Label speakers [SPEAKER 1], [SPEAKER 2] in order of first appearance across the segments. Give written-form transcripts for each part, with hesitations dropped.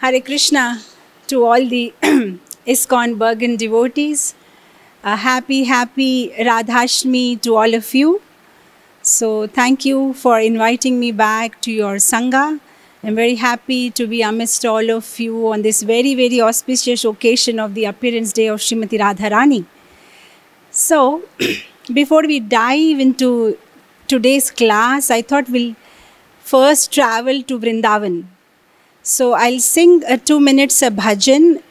[SPEAKER 1] Hare Krishna to all the ISKCON Bergen devotees. Happy Radhashtami to all of you. So thank you for inviting me back to your Sangha. I'm very happy to be amidst all of you on this very, very auspicious occasion of the appearance day of Srimati Radharani. So before we dive into today's class, I thought we'll first travel to Vrindavan. So I'll sing 2 minutes a bhajan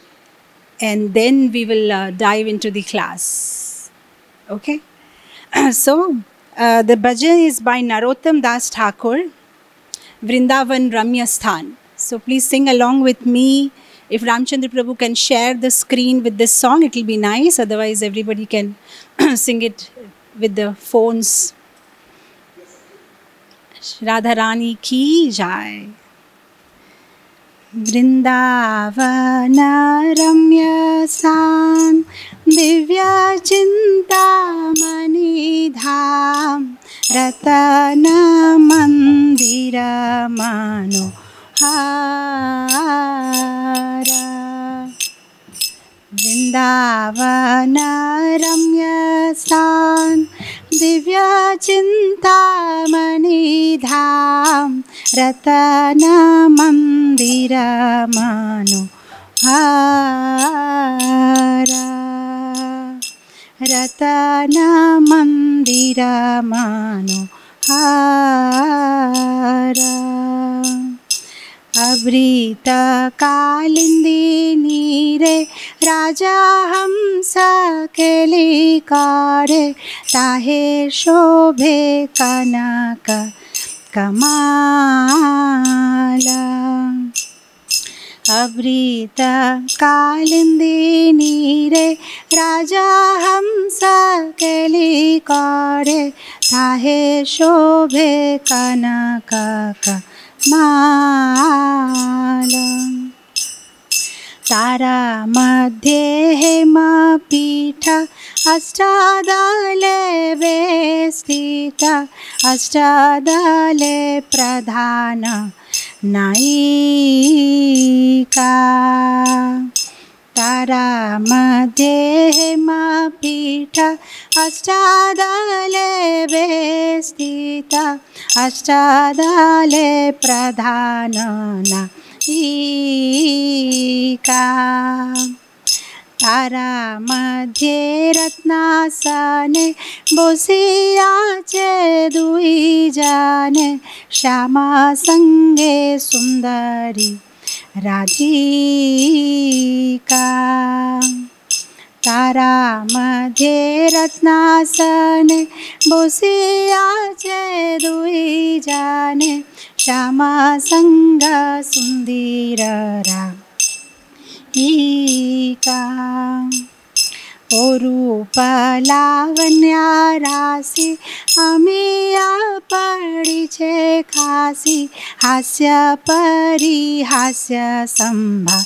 [SPEAKER 1] and then we will dive into the class. Okay? So the bhajan is by Narottam Das Thakur, Vrindavan Ramya Sthan. So please sing along with me. If Ramchandra Prabhu can share the screen with this song, it will be nice. Otherwise, everybody can sing it with the phones. Radharani ki jai. Vrindavana Ramya Sthan Divya Chintamani Dham Ratana Mandira Manohara. Vrindavana Ramya Sthan Divya Chintamani Dham Ratana Mandira Manohara. Ratana Mandira Manohara. Abrita Kalindini re Raja Hamsa Keli Kare Tahe Shobhe Kanaka Kamala. Abrita Kalindini re Raja Hamsa Keli Kare Tahe Shobhe Kanaka Kamala. Tara Madhye Hema Pitha Ashtadale Vestita Ashtadale Pradhana Naika. Tara Madhye Hema Pitha Ashtadale Vestita Ashtadale Pradhana Naika. Tara Madhye Ratnasane Bosiyache Dui Jane Shama Sange Sundari Radhika. Tara Madhye Ratnasane Bosiyache Dui Jane Shama Sanga Sundira Radhika. O Rupa Lavanya Rasi Amiya Padiche Khasi Hasya Pari Hasya Sambhashane.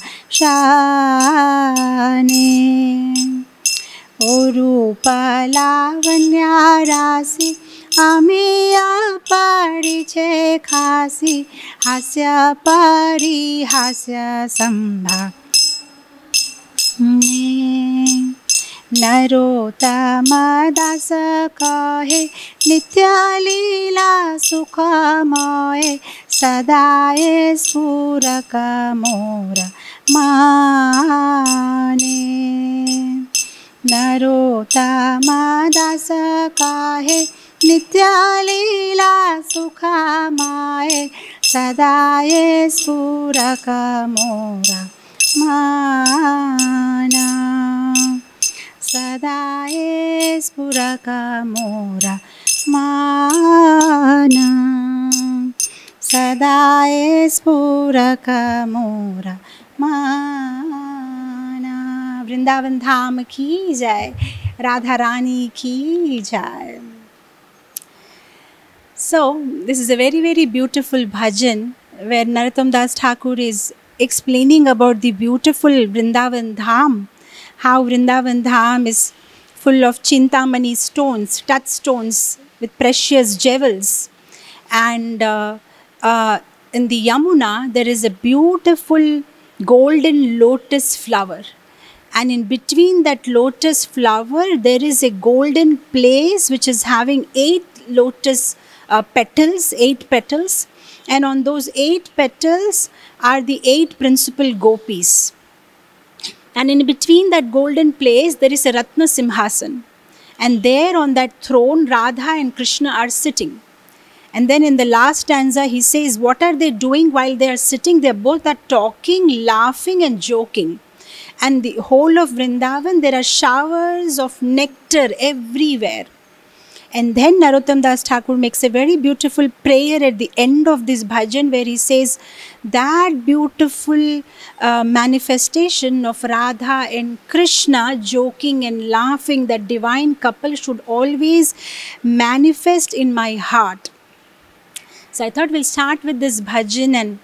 [SPEAKER 1] O Rupa Lavanya Rasi Amiya Padiche Khasi Hasya Pari Hasya Sambhashane. Narottama Das kahe Nitya Leela Sukhamoye Sadaye Spuraka Mora Mane. Narottama Das kahe Nitya Leela Sukhamoye Sadaye Spuraka Mora Mana. Sadaye Spuraka Mora Mana. Sadaye Spuraka Mora Mana. Vrindavan Dham ki jai. Radharani ki jai. So this is a very, very beautiful bhajan where Narottam Das Thakur is explaining about the beautiful Vrindavan Dham, how Vrindavan Dham is full of Chintamani stones, touchstones with precious jewels. And in the Yamuna, there is a beautiful golden lotus flower. And in between that lotus flower, there is a golden place which is having 8 lotus petals, 8 petals. And on those 8 petals are the 8 principal gopis. And in between that golden place, there is a Ratna Simhasan. And there on that throne, Radha and Krishna are sitting. And then in the last stanza, he says, what are they doing while they are sitting? They both are talking, laughing and joking. And the whole of Vrindavan, there are showers of nectar everywhere. And then Narottam Das Thakur makes a very beautiful prayer at the end of this bhajan, where he says that beautiful manifestation of Radha and Krishna joking and laughing, that divine couple should always manifest in my heart. So I thought we'll start with this bhajan and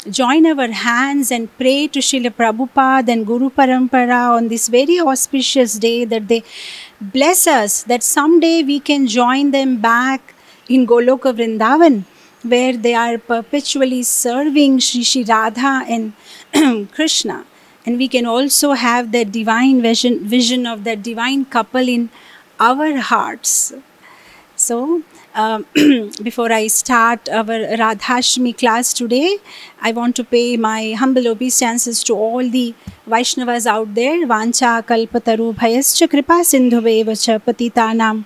[SPEAKER 1] join our hands and pray to Srila Prabhupada and Guru Parampara on this very auspicious day, that they bless us, that someday we can join them back in Goloka Vrindavan, where they are perpetually serving Shri Radha and Krishna. And we can also have that divine vision of that divine couple in our hearts. So, before I start our Radhashmi class today, I want to pay my humble obeisances to all the Vaishnavas out there. Vancha kalpataru bhayascha kripa sindhuvevacha patitanam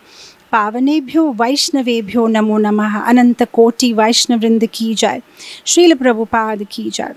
[SPEAKER 1] pavanebhyo vaishnavebhyo namo namaha. Ananta koti Vaishnavrinda ki jai. Srila Prabhupada ki jai.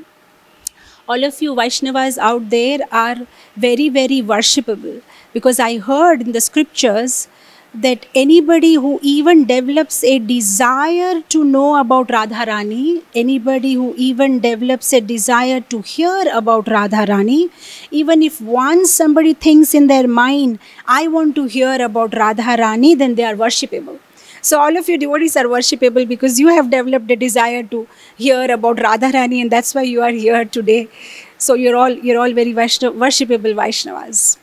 [SPEAKER 1] All of you Vaishnavas out there are very, very worshipable, because I heard in the scriptures that anybody who even develops a desire to know about Radharani, anybody who even develops a desire to hear about Radharani, even if once somebody thinks in their mind, I want to hear about Radharani, then they are worshipable. So all of you devotees are worshipable because you have developed a desire to hear about Radharani, and that's why you are here today. So you're all very worshipable Vaishnavas.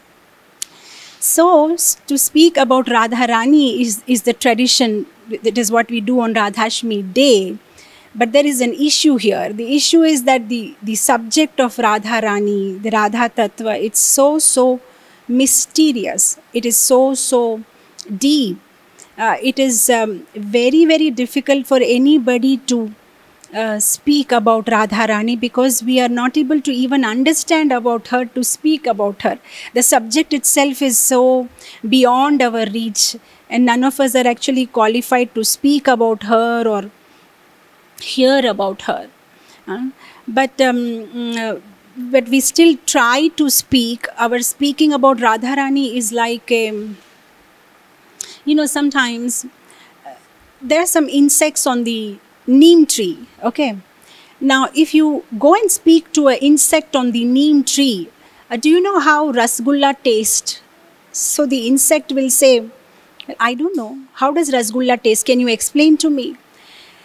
[SPEAKER 1] So, to speak about Radharani is the tradition, that is what we do on Radhashmi day. But there is an issue here. The issue is that the subject of Radharani, the Radha Tattva, it's so mysterious. It is so deep. It is very, very difficult for anybody to speak about Radharani, because we are not able to even understand about her to speak about her. The subject itself is so beyond our reach, and none of us are actually qualified to speak about her or hear about her. But we still try to speak. Our speaking about Radharani is like, sometimes there are some insects on the neem tree. Okay. Now, if you go and speak to an insect on the neem tree, do you know how rasgulla tastes? So the insect will say, I don't know. How does rasgulla taste? Can you explain to me?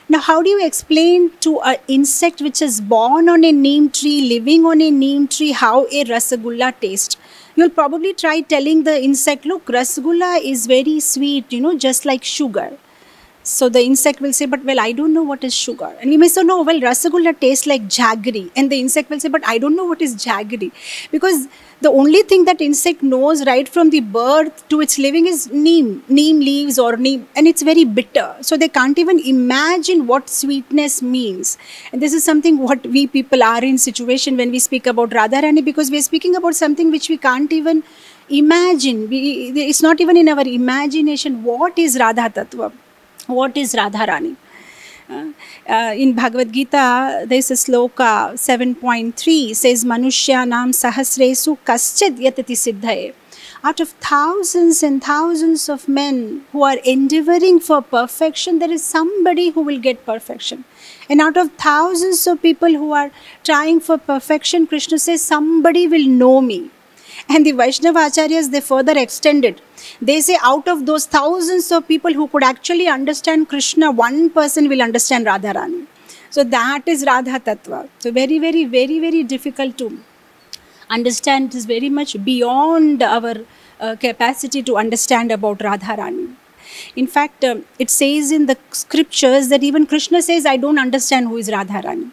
[SPEAKER 1] Now, how do you explain to an insect which is born on a neem tree, living on a neem tree, how a rasgulla tastes? You'll probably try telling the insect, look, rasgulla is very sweet, just like sugar. So the insect will say, but well, I don't know what is sugar. And we may say, no, well, rasgulla tastes like jaggery. And the insect will say, but I don't know what is jaggery. Because the only thing that insect knows right from the birth to its living is neem leaves or neem. And it's very bitter. So they can't even imagine what sweetness means. And this is something what we people are in situation when we speak about Radharani, because we are speaking about something which we can't even imagine. It's not even in our imagination. What is Radha Tattva? What is Radharani? In Bhagavad Gita, there is a sloka 7.3 says, Manushyanam sahasresu kaschid yatati siddhaye. Out of thousands and thousands of men who are endeavoring for perfection, there is somebody who will get perfection. And out of thousands of people who are trying for perfection, Krishna says, somebody will know me. And the Vaishnava Acharyas, they further extended. They say out of those thousands of people who could actually understand Krishna, one person will understand Radharani. So that is Radha Tattva. So very, very, very, very difficult to understand. It is very much beyond our capacity to understand about Radharani. In fact, it says in the scriptures that even Krishna says, I don't understand who is Radharani.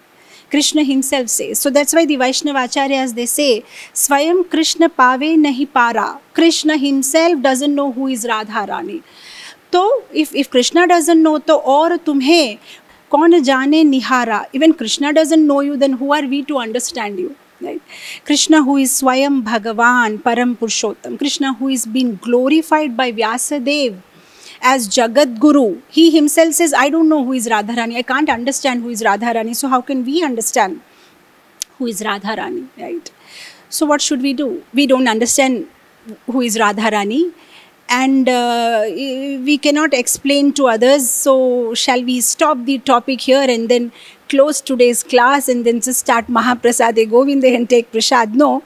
[SPEAKER 1] Krishna himself says. So that's why the Vaishnava Acharyas, they say, Swayam Krishna pave nahi para. Krishna himself doesn't know who is Radha Rani. So if Krishna doesn't know, to aur tumhe kaun jaane nihara. Even Krishna doesn't know you, then who are we to understand you? Right? Krishna, who is Swayam Bhagavan Param Purushottam. Krishna, who is being glorified by Vyasadev as Jagat Guru. He himself says, I don't know who is Radharani. I can't understand who is Radharani. So how can we understand who is Radharani? Right? So what should we do? We don't understand who is Radharani. And we cannot explain to others. So shall we stop the topic here and then close today's class and then just start Mahaprasade Govinde and take Prasad? No,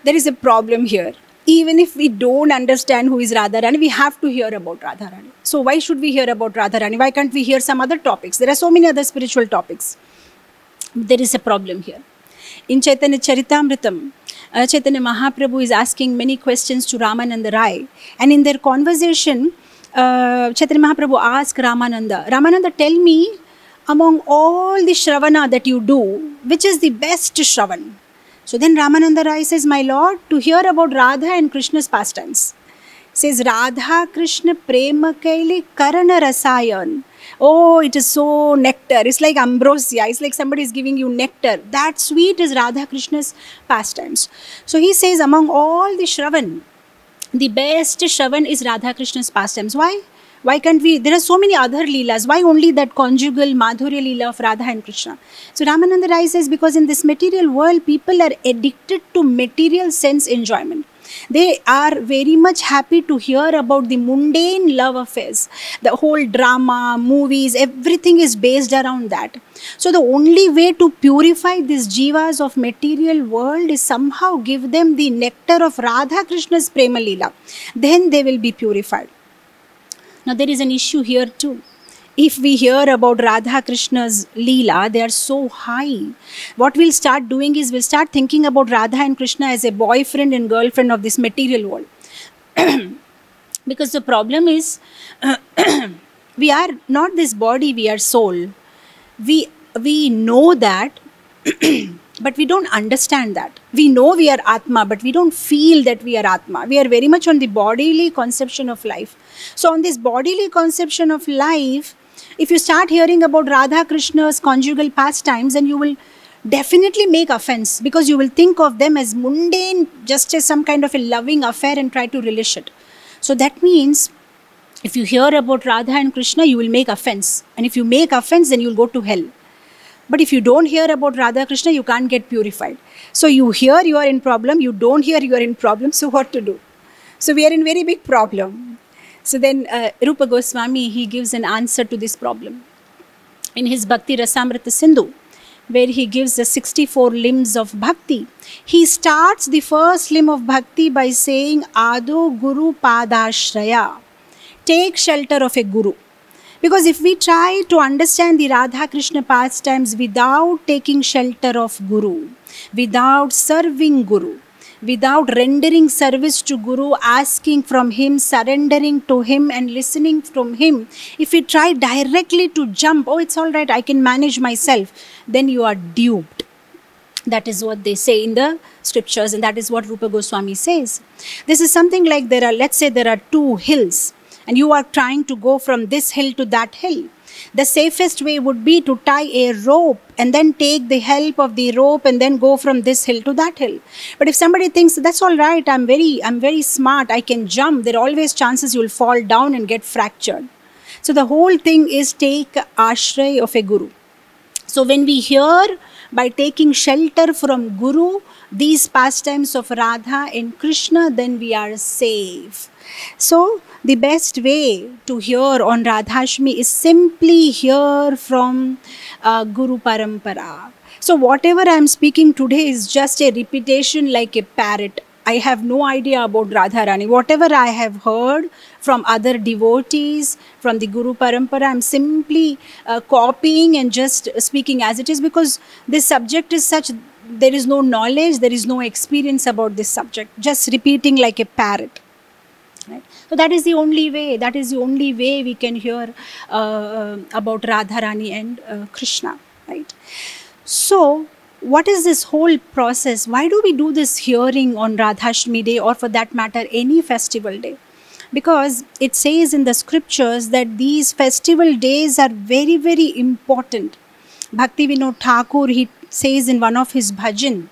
[SPEAKER 1] there is a problem here. Even if we don't understand who is Radharani, we have to hear about Radharani. So why should we hear about Radharani? Why can't we hear some other topics? There are so many other spiritual topics. There is a problem here. In Chaitanya Charitamritam, Chaitanya Mahaprabhu is asking many questions to Ramananda Rai. And in their conversation, Chaitanya Mahaprabhu asked Ramananda, Ramananda, tell me, among all the Shravana that you do, which is the best Shravan? So then Ramananda Rai says, my lord, to hear about Radha and Krishna's pastimes. Says, Radha Krishna Prema Kaili Karana Rasayan. Oh, it is so nectar. It's like ambrosia. It's like somebody is giving you nectar. That sweet is Radha Krishna's pastimes. So he says, among all the Shravan, the best Shravan is Radha Krishna's pastimes. Why? Why can't we? There are so many other Leelas. Why only that conjugal Madhurya Leela of Radha and Krishna? So Ramananda Rai says, because in this material world, people are addicted to material sense enjoyment. They are very much happy to hear about the mundane love affairs. The whole drama, movies, everything is based around that. So the only way to purify these jivas of material world is somehow give them the nectar of Radha Krishna's Prema Leela. Then they will be purified. Now there is an issue here too. If we hear about Radha Krishna's Leela, they are so high. What we'll start doing is we'll start thinking about Radha and Krishna as a boyfriend and girlfriend of this material world. Because the problem is, we are not this body, we are soul. We know that, but we don't understand that. We know we are Atma, but we don't feel that we are Atma. We are very much on the bodily conception of life. So on this bodily conception of life, if you start hearing about Radha Krishna's conjugal pastimes, then you will definitely make offense, because you will think of them as mundane, just as some kind of a loving affair, and try to relish it. So that means if you hear about Radha and Krishna, you will make offense. And if you make offense, then you will go to hell. But if you don't hear about Radha Krishna, you can't get purified. So you hear, you are in problem. You don't hear, you are in problem. So what to do? So we are in very big problem. So then Rupa Goswami, he gives an answer to this problem. In his Bhakti Rasamrita Sindhu, where he gives the 64 limbs of Bhakti, he starts the first limb of Bhakti by saying, Ado Guru Padashraya. Take shelter of a Guru. Because if we try to understand the Radha Krishna pastimes without taking shelter of Guru, without serving Guru, without rendering service to Guru, asking from him, surrendering to him and listening from him, if we try directly to jump, oh, it's all right, I can manage myself, then you are duped. That is what they say in the scriptures, and that is what Rupa Goswami says. This is something like let's say there are two hills, and you are trying to go from this hill to that hill. The safest way would be to tie a rope and then take the help of the rope and then go from this hill to that hill. But if somebody thinks, that's all right, I'm very smart, I can jump, there are always chances you will fall down and get fractured. So the whole thing is take ashray of a Guru. So when we hear by taking shelter from Guru these pastimes of Radha and Krishna, then we are safe. So the best way to hear on Radhashmi is simply hear from Guru Parampara. So whatever I am speaking today is just a repetition like a parrot. I have no idea about Radharani. Whatever I have heard from other devotees, from the Guru Parampara, I am simply copying and just speaking as it is, because this subject is such, there is no knowledge, there is no experience about this subject, just repeating like a parrot. Right? So that is the only way, we can hear about Radharani and Krishna. Right? So what is this whole process? Why do we do this hearing on Radhashtami Day, or for that matter, any festival day? Because it says in the scriptures that these festival days are very, very important. Bhakti Vinod Thakur, he says in one of his bhajan,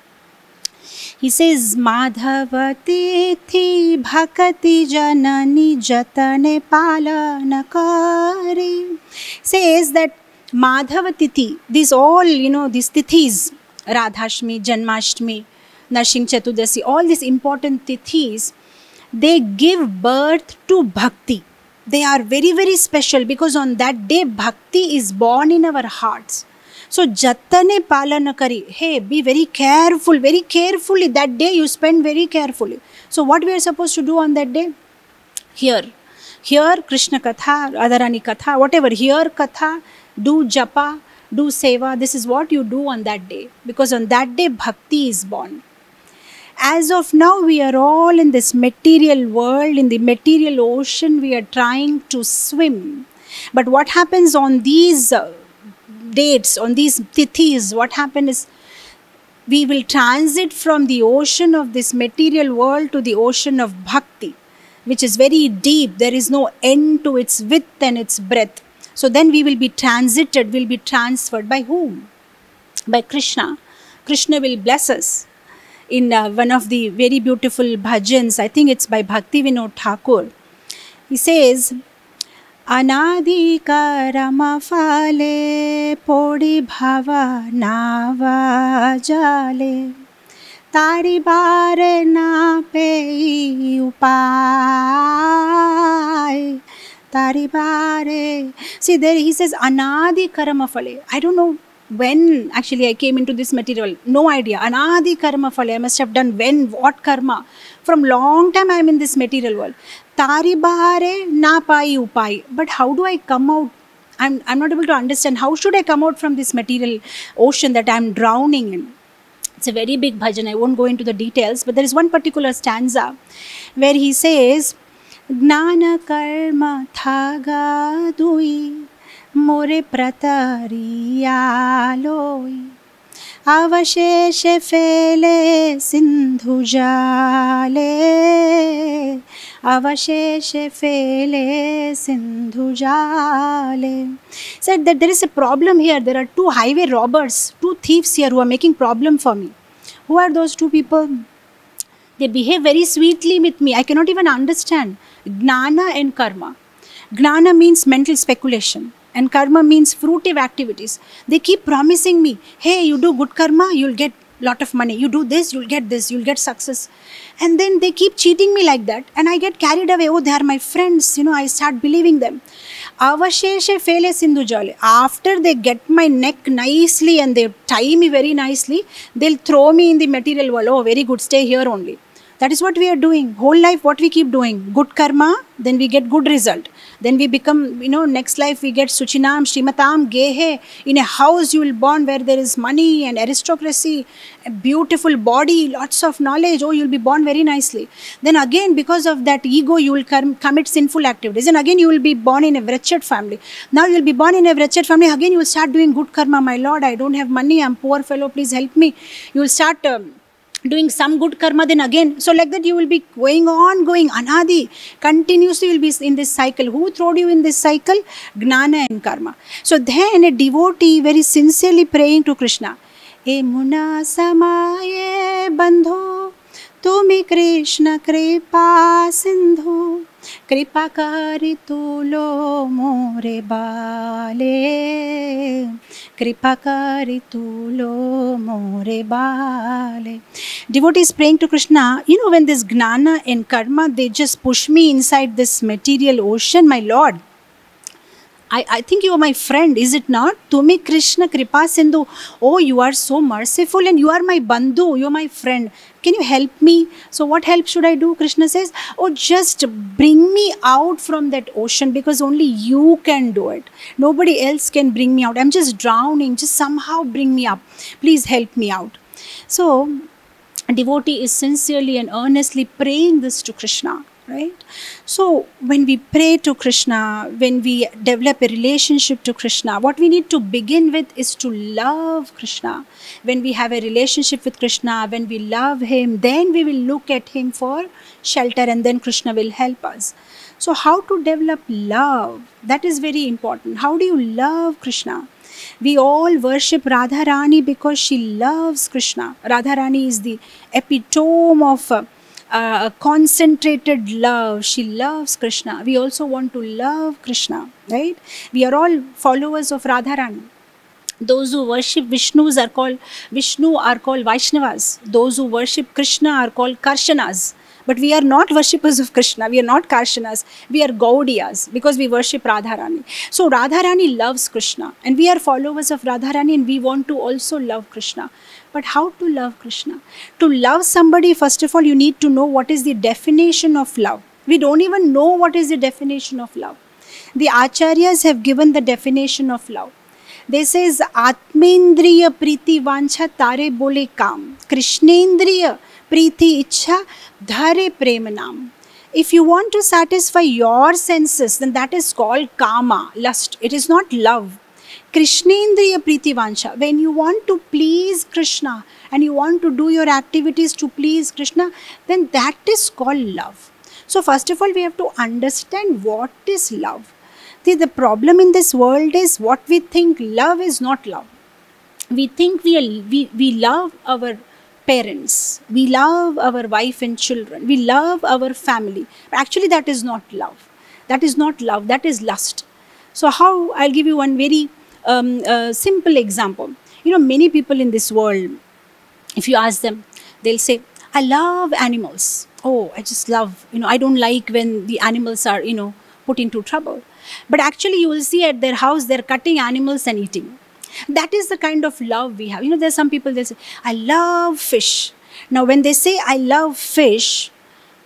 [SPEAKER 1] he says, Madhavati thi bhakati janani jatane palana kari. Says that Madhava Tithi, these all, these tithis, Radhashtami, Janmashtami, Narsimha Chaturdasi, all these important tithis, they give birth to bhakti. They are very, very special because on that day, bhakti is born in our hearts. So, Jatane Palana Kari, hey, be very carefully. That day you spend very carefully. So, what we are supposed to do on that day? Hear Krishna Katha, Radharani Katha, whatever, hear Katha, do Japa, do Seva. This is what you do on that day. Because on that day, bhakti is born. As of now, we are all in this material world, in the material ocean, we are trying to swim. But what happens on these dates, on these tithis, what happens is we will transit from the ocean of this material world to the ocean of bhakti, which is very deep. There is no end to its width and its breadth. So then we will be transited, will be transferred. By whom? By Krishna. Krishna will bless us. In one of the very beautiful bhajans, I think it's by Bhakti Vinod Thakur, he says, Anadi karama fale podi bhava nava jale tari bare na pei upai tari bare. See, there he says Anadi karama fale. I don't know when actually I came into this material. No idea. Anadi karma fale. I must have done when, what karma. From long time I am in this material world. Tari bahare na pai upai. But how do I come out? I'm not able to understand. How should I come out from this material ocean that I am drowning in? It's a very big bhajan. I won't go into the details. But there is one particular stanza where he says, Gnana karma thaga dui More pratarialoi avasheshe fele sindhu jale avasheshe fele sindhu jale. Said that there is a problem here. There are two highway robbers, two thieves here who are making problem for me. Who are those two people? They behave very sweetly with me. I cannot even understand. Gnana and karma. Gnana means mental speculation. And karma means fruitive activities. They keep promising me, hey, you do good karma, you'll get lot of money. You do this, you'll get success. And then they keep cheating me like that. And I get carried away. Oh, they are my friends. I start believing them. Avasheshe fele sindhu jale. After they get my neck nicely and they tie me very nicely, they'll throw me in the material world. Oh, very good, stay here only. That is what we are doing. Whole life, what we keep doing? Good karma, then we get good result. Then we become, next life we get Suchinam, Shrimatam, Gehe. In a house you will born where there is money and aristocracy, a beautiful body, lots of knowledge. Oh, you will be born very nicely. Then again, because of that ego, you will commit sinful activities. And again, you will be born in a wretched family. Now you will be born in a wretched family. Again, you will start doing good karma. My Lord, I don't have money. I'm poor fellow. Please help me. You will start doing some good karma, then again. So like that you will be going anadi. Continuously you will be in this cycle. Who throwed you in this cycle? Gnana and karma. So then a devotee very sincerely praying to Krishna. E muna samaye bandhu, tumi Krishna kripa sindhu, kripa kari tulo more bale, kripa kari tulo more bale. Devotee is praying to Krishna, when this gnana and karma, they just push me inside this material ocean, my Lord. I think you are my friend, is it not? Tumi Krishna Kripa Sindhu. Oh, you are so merciful and you are my bandhu, you are my friend. Can you help me? So what help should I do? Krishna says, oh, just bring me out from that ocean because only you can do it. Nobody else can bring me out. I'm just drowning. Just somehow bring me up. Please help me out. So a devotee is sincerely and earnestly praying this to Krishna. right? So when we pray to Krishna, when we develop a relationship to Krishna, what we need to begin with is to love Krishna. When we have a relationship with Krishna, when we love him, then we will look at him for shelter, and then Krishna will help us. So how to develop love? That is very important. How do you love Krishna? We all worship Radharani because she loves Krishna. Radharani is the epitome of concentrated love. She loves Krishna. We also want to love Krishna, right? We are all followers of Radharani. Those who worship Vishnu are called Vaishnavas. Those who worship Krishna are called Karshanas. But we are not worshippers of Krishna. We are not Karshanas. We are Gaudiyas because we worship Radharani. So Radharani loves Krishna, and we are followers of Radharani, and we want to also love Krishna. But how to love Krishna? To love somebody, first of all, you need to know what is the definition of love. We don't even know what is the definition of love. The Acharyas have given the definition of love. They says, Atmendriya Priti Vancha Tare Bole Kam. Krishnendriya Priti Ichha Dhare Premanam. If you want to satisfy your senses, then that is called kama, lust. It is not love. Krishnendriya Priti Vancha. When you want to please Krishna and you want to do your activities to please Krishna, then that is called love. So first of all, we have to understand what is love. See, the problem in this world is what we think love is not love. We think we love our parents, we love our wife and children, we love our family. But actually that is not love. That is not love, that is lust. So how, I'll give you one very simple example. You know, many people in this world, if you ask them, they'll say, I love animals. Oh, I just love, I don't like when the animals are, put into trouble. But actually you will see at their house, they're cutting animals and eating. That is the kind of love we have. There's some people, they say, I love fish. Now, when they say, I love fish,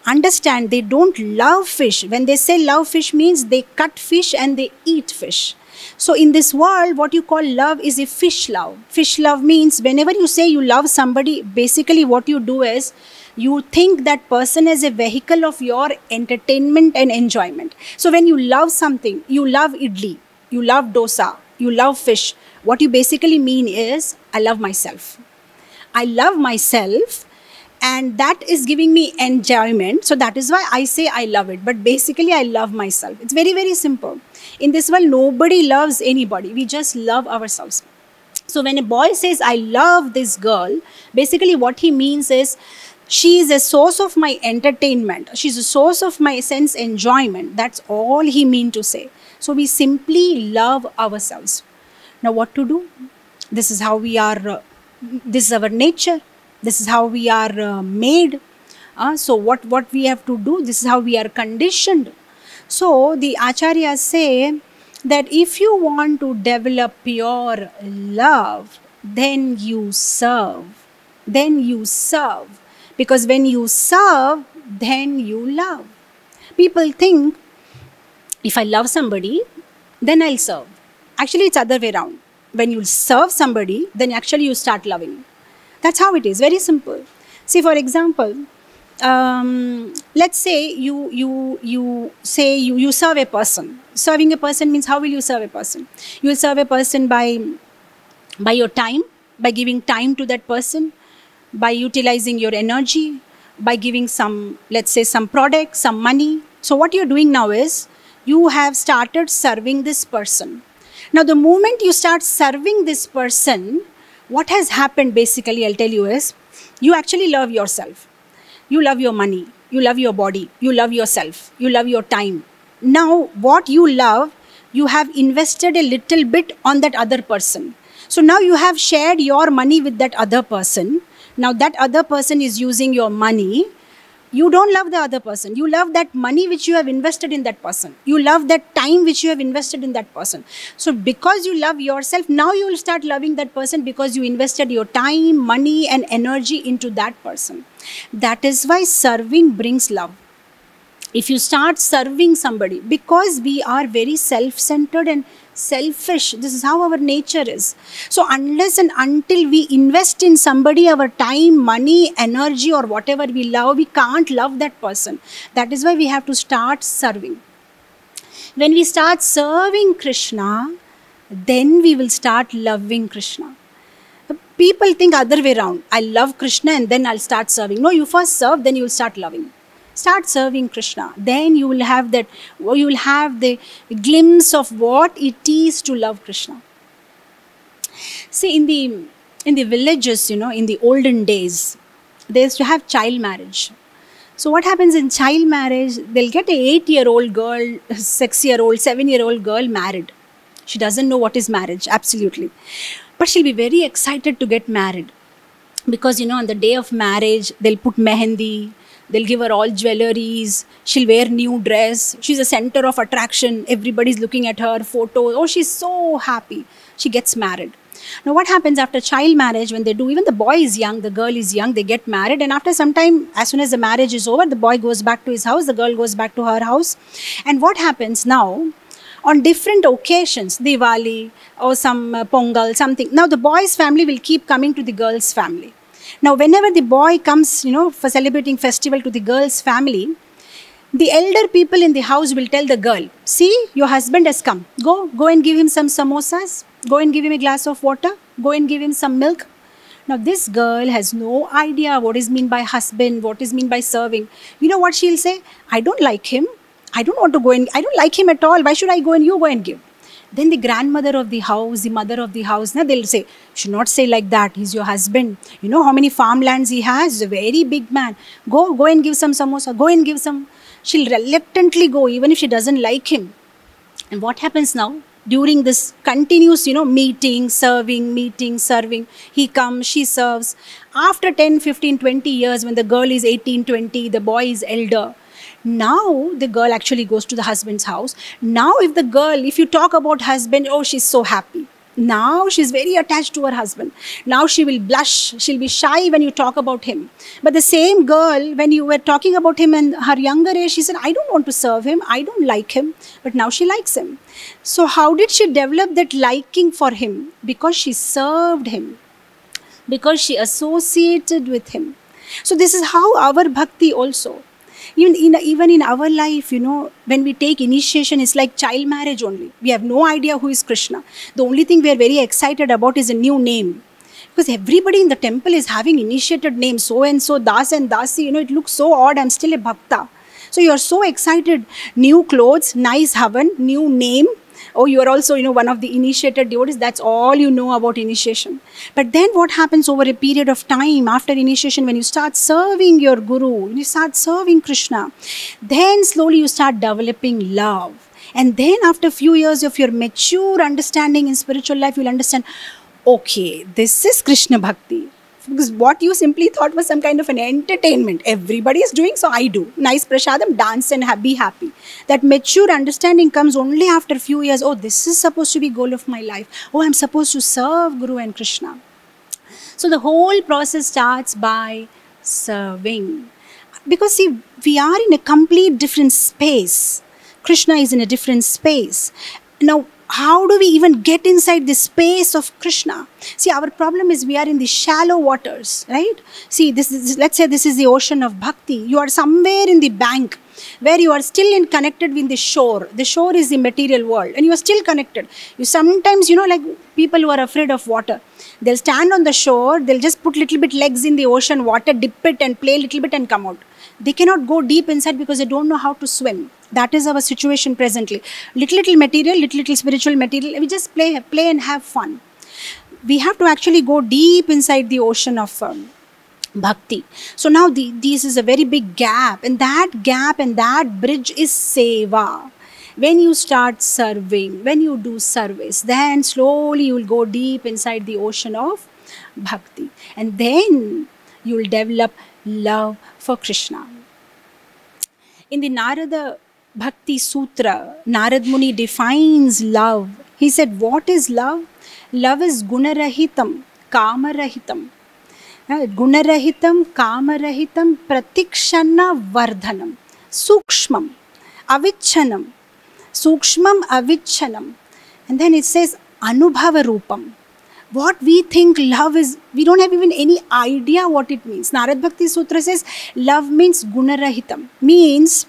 [SPEAKER 1] understand, they don't love fish. When they say love fish means they cut fish and they eat fish. So in this world, what you call love is a fish love. Fish love means whenever you say you love somebody, basically what you do is, you think that person as a vehicle of your entertainment and enjoyment. So when you love something, you love idli, you love dosa, you love fish. What you basically mean is, I love myself. I love myself, and that is giving me enjoyment. So that is why I say I love it. But basically, I love myself. It's very, very simple. In this world, nobody loves anybody. We just love ourselves. So when a boy says, I love this girl, basically what he means is, she is a source of my entertainment. She's a source of my sense enjoyment. That's all he means to say. So we simply love ourselves. Now what to do? This is how we are, this is our nature. This is how we are made. So what we have to do? This is how we are conditioned. So the Acharyas say that if you want to develop pure love, then you serve. Then you serve. Because when you serve, then you love. People think, if I love somebody, then I'll serve. Actually, it's other way around. When you serve somebody, then actually you start loving. That's how it is. Very simple. See, for example, let's say you serve a person. Serving a person means, how will you serve a person? You will serve a person by your time, by giving time to that person, by utilizing your energy, by giving some, let's say, some product, some money. So what you're doing now is, you have started serving this person. Now, the moment you start serving this person, what has happened basically, I'll tell you, is you actually love yourself. You love your money. You love your body. You love yourself. You love your time. Now, what you love, you have invested a little bit on that other person. So now you have shared your money with that other person. Now that other person is using your money. You don't love the other person. You love that money which you have invested in that person. You love that time which you have invested in that person. So because you love yourself, now you will start loving that person because you invested your time, money and energy into that person. That is why serving brings love. if you start serving somebody, because we are very self-centered and selfish, this is how our nature is. So unless and until we invest in somebody our time, money, energy, or whatever we love, we can't love that person. That is why we have to start serving. When we start serving Krishna, then we will start loving Krishna. People think other way around. I love Krishna and then I'll start serving. No, you first serve, then you will start loving. Start serving Krishna. Then you will have that, you will have the glimpse of what it is to love Krishna. See, in the villages, in the olden days, they used to have child marriage. So what happens in child marriage, they'll get an 8-year-old girl, 6-year-old, 7-year-old girl married. She doesn't know what is marriage, absolutely. But she'll be very excited to get married. Because, on the day of marriage, they'll put mehendi, they'll give her all jewelries, she'll wear new dress, she's a center of attraction, everybody's looking at her, photos, oh, she's so happy. She gets married. Now what happens after child marriage, when they do, even the boy is young, the girl is young, they get married, and after some time, as soon as the marriage is over, the boy goes back to his house, the girl goes back to her house. And what happens now, on different occasions, Diwali or some Pongal, something, now the boy's family will keep coming to the girl's family. Now whenever the boy comes, for celebrating festival to the girl's family, the elder people in the house will tell the girl, see, your husband has come. Go and give him some samosas. Go and give him a glass of water. Go and give him some milk. Now this girl has no idea what is meant by husband, what is meant by serving. You know what she'll say? I don't like him. I don't want to go and, I don't like him at all. Why should I go and you go and give? Then the grandmother of the house, the mother of the house, they'll say, you should not say like that. He's your husband. You know how many farmlands he has? He's a very big man. Go and give some samosa. Go and give some. She'll reluctantly go even if she doesn't like him. And what happens now? During this continuous, meeting, serving, he comes, she serves. After 10, 15, 20 years, when the girl is 18, 20, the boy is elder, now the girl actually goes to the husband's house. Now if you talk about husband, oh, she's so happy. Now she's very attached to her husband. Now she will blush, she'll be shy when you talk about him. But the same girl, when you were talking about him in her younger age, she said, I don't want to serve him, I don't like him. But now she likes him. So how did she develop that liking for him? Because she served him. Because she associated with him. So this is how our bhakti also. Even in our life, when we take initiation, it's like child marriage only. We have no idea who is Krishna. The only thing we are very excited about is a new name. Because everybody in the temple is having initiated names. So and so, Das and Dasi, it looks so odd. I'm still a bhakta. So you are so excited. New clothes, nice havan, new name. Oh, you are also, one of the initiated devotees. That's all you know about initiation. But then what happens over a period of time after initiation, when you start serving your guru, when you start serving Krishna, then slowly you start developing love. And then after a few years of your mature understanding in spiritual life, you'll understand, okay, this is Krishna Bhakti. Because what you simply thought was some kind of an entertainment. Everybody is doing, so I do. Nice prasadam, dance and be happy. That mature understanding comes only after a few years. Oh, this is supposed to be goal of my life. Oh, I'm supposed to serve Guru and Krishna. So the whole process starts by serving. Because see, we are in a complete different space. Krishna is in a different space. Now, how do we even get inside the space of Krishna? See, our problem is we are in the shallow waters, right? See, let's say this is the ocean of bhakti. You are somewhere in the bank where you are still connected with the shore. The shore is the material world and you are still connected. You sometimes, like people who are afraid of water, they'll stand on the shore, they'll just put little bit legs in the ocean water, dip it and play a little bit and come out. They cannot go deep inside because they don't know how to swim. That is our situation presently. Little material, little spiritual material. We just play and have fun. We have to actually go deep inside the ocean of bhakti. So now this is a very big gap. And that gap and that bridge is seva. When you start serving, when you do service, then slowly you will go deep inside the ocean of bhakti. And then you will develop love for Krishna. In the Narada Bhakti Sutra, Narad Muni defines love. He said, what is love? Love is gunarahitam, kamarahitam. Gunarahitam, kamarahitam, pratikshana vardhanam. Sukshmam, Avichanam. Sukshmam, Avichanam. And then it says Anubhava Rupam. What we think love is, we don't have even any idea what it means. Narad Bhakti Sutra says love means Gunarahitam. Means,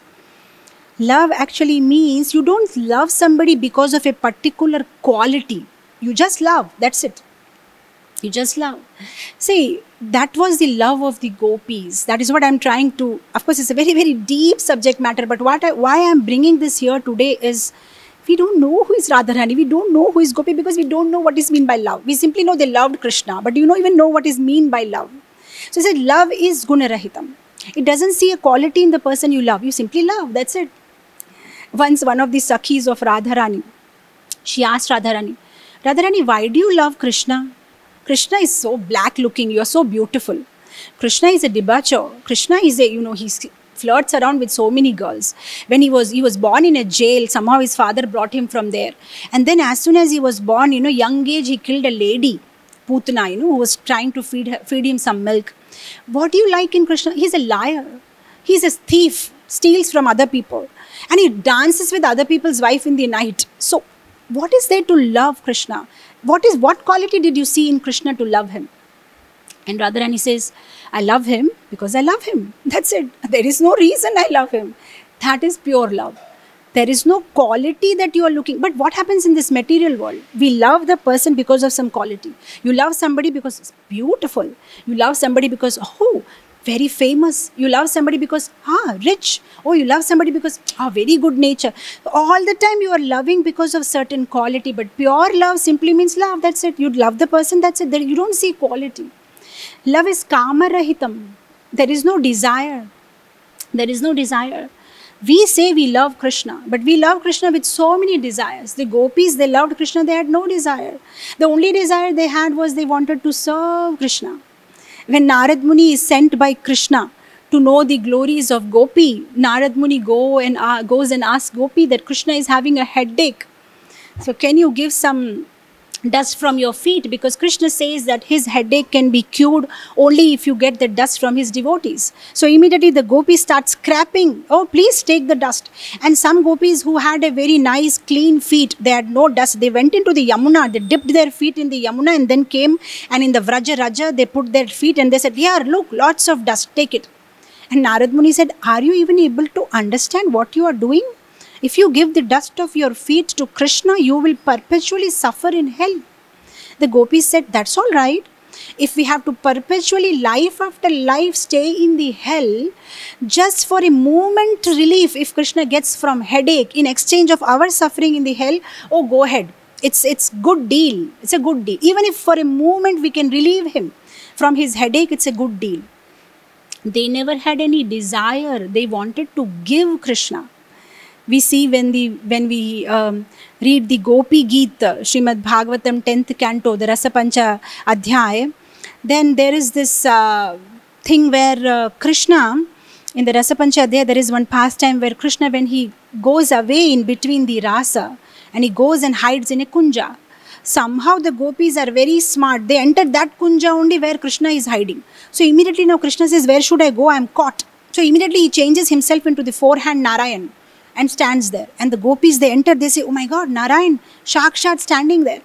[SPEAKER 1] love actually means you don't love somebody because of a particular quality. You just love, that's it. You just love. See, that was the love of the gopis. That is what I'm trying to, of course it's a very, very deep subject matter, but why I'm bringing this here today is, we don't know who is Radharani, we don't know who is Gopi, because we don't know what is mean by love. We simply know they loved Krishna, but you don't even know what is mean by love. So he said love is Gunarahitam. It doesn't see a quality in the person you love, you simply love, that's it. Once one of the Sakhis of Radharani, she asked Radharani, why do you love Krishna? Krishna is so black looking, you are so beautiful. Krishna is a debaucher. Krishna is a, he flirts around with so many girls. When he was born in a jail, somehow his father brought him from there. And then as soon as he was born, young age, he killed a lady, Putana, who was trying to feed him some milk. What do you like in Krishna? He's a liar. He's a thief, steals from other people. And he dances with other people's wife in the night. So what is there to love Krishna? What quality did you see in Krishna to love him? And Radharani says, I love him because I love him. That's it. There is no reason I love him. That is pure love. There is no quality that you are looking. But what happens in this material world? We love the person because of some quality. You love somebody because it's beautiful. You love somebody because, very famous. You love somebody because, rich. Oh, you love somebody because, very good nature. All the time you are loving because of certain quality. But pure love simply means love. That's it. You love the person. That's it. You don't see quality. Love is kamarahitam. There is no desire. There is no desire. We say we love Krishna, but we love Krishna with so many desires. The gopis, they loved Krishna, they had no desire. The only desire they had was they wanted to serve Krishna. When Narad Muni is sent by Krishna to know the glories of Gopi, Narad Muni goes and asks Gopi that Krishna is having a headache. So can you give some dust from your feet? Because Krishna says that his headache can be cured only if you get the dust from his devotees. So immediately the gopis start scrapping. Oh, please take the dust. And some gopis who had a very nice clean feet, they had no dust. They went into the Yamuna, they dipped their feet in the Yamuna and then came and in the Vraja Raja, they put their feet and they said, here, look, lots of dust, take it. And Narad Muni said, are you even able to understand what you are doing? If you give the dust of your feet to Krishna, you will perpetually suffer in hell. The gopis said, that's all right. If we have to perpetually, life after life, stay in the hell, just for a moment relief, if Krishna gets from headache in exchange of our suffering in the hell, oh, go ahead. It's good deal. It's a good deal. Even if for a moment we can relieve him from his headache, it's a good deal. They never had any desire. They wanted to give Krishna. We see when we read the Gopi Geeta, Srimad Bhagavatam 10th canto, the Rasapancha Adhyaya, then there is this thing where Krishna, in the Rasapancha Adhyaya, there is one pastime where Krishna, when he goes away in between the rasa, and he goes and hides in a kunja, somehow the gopis are very smart. They enter that kunja only where Krishna is hiding. So immediately now Krishna says, where should I go? I am caught. So immediately he changes himself into the four-hand Narayan and stands there. And the gopis, they enter, they say, oh my God, Narayan, Shakshat standing there.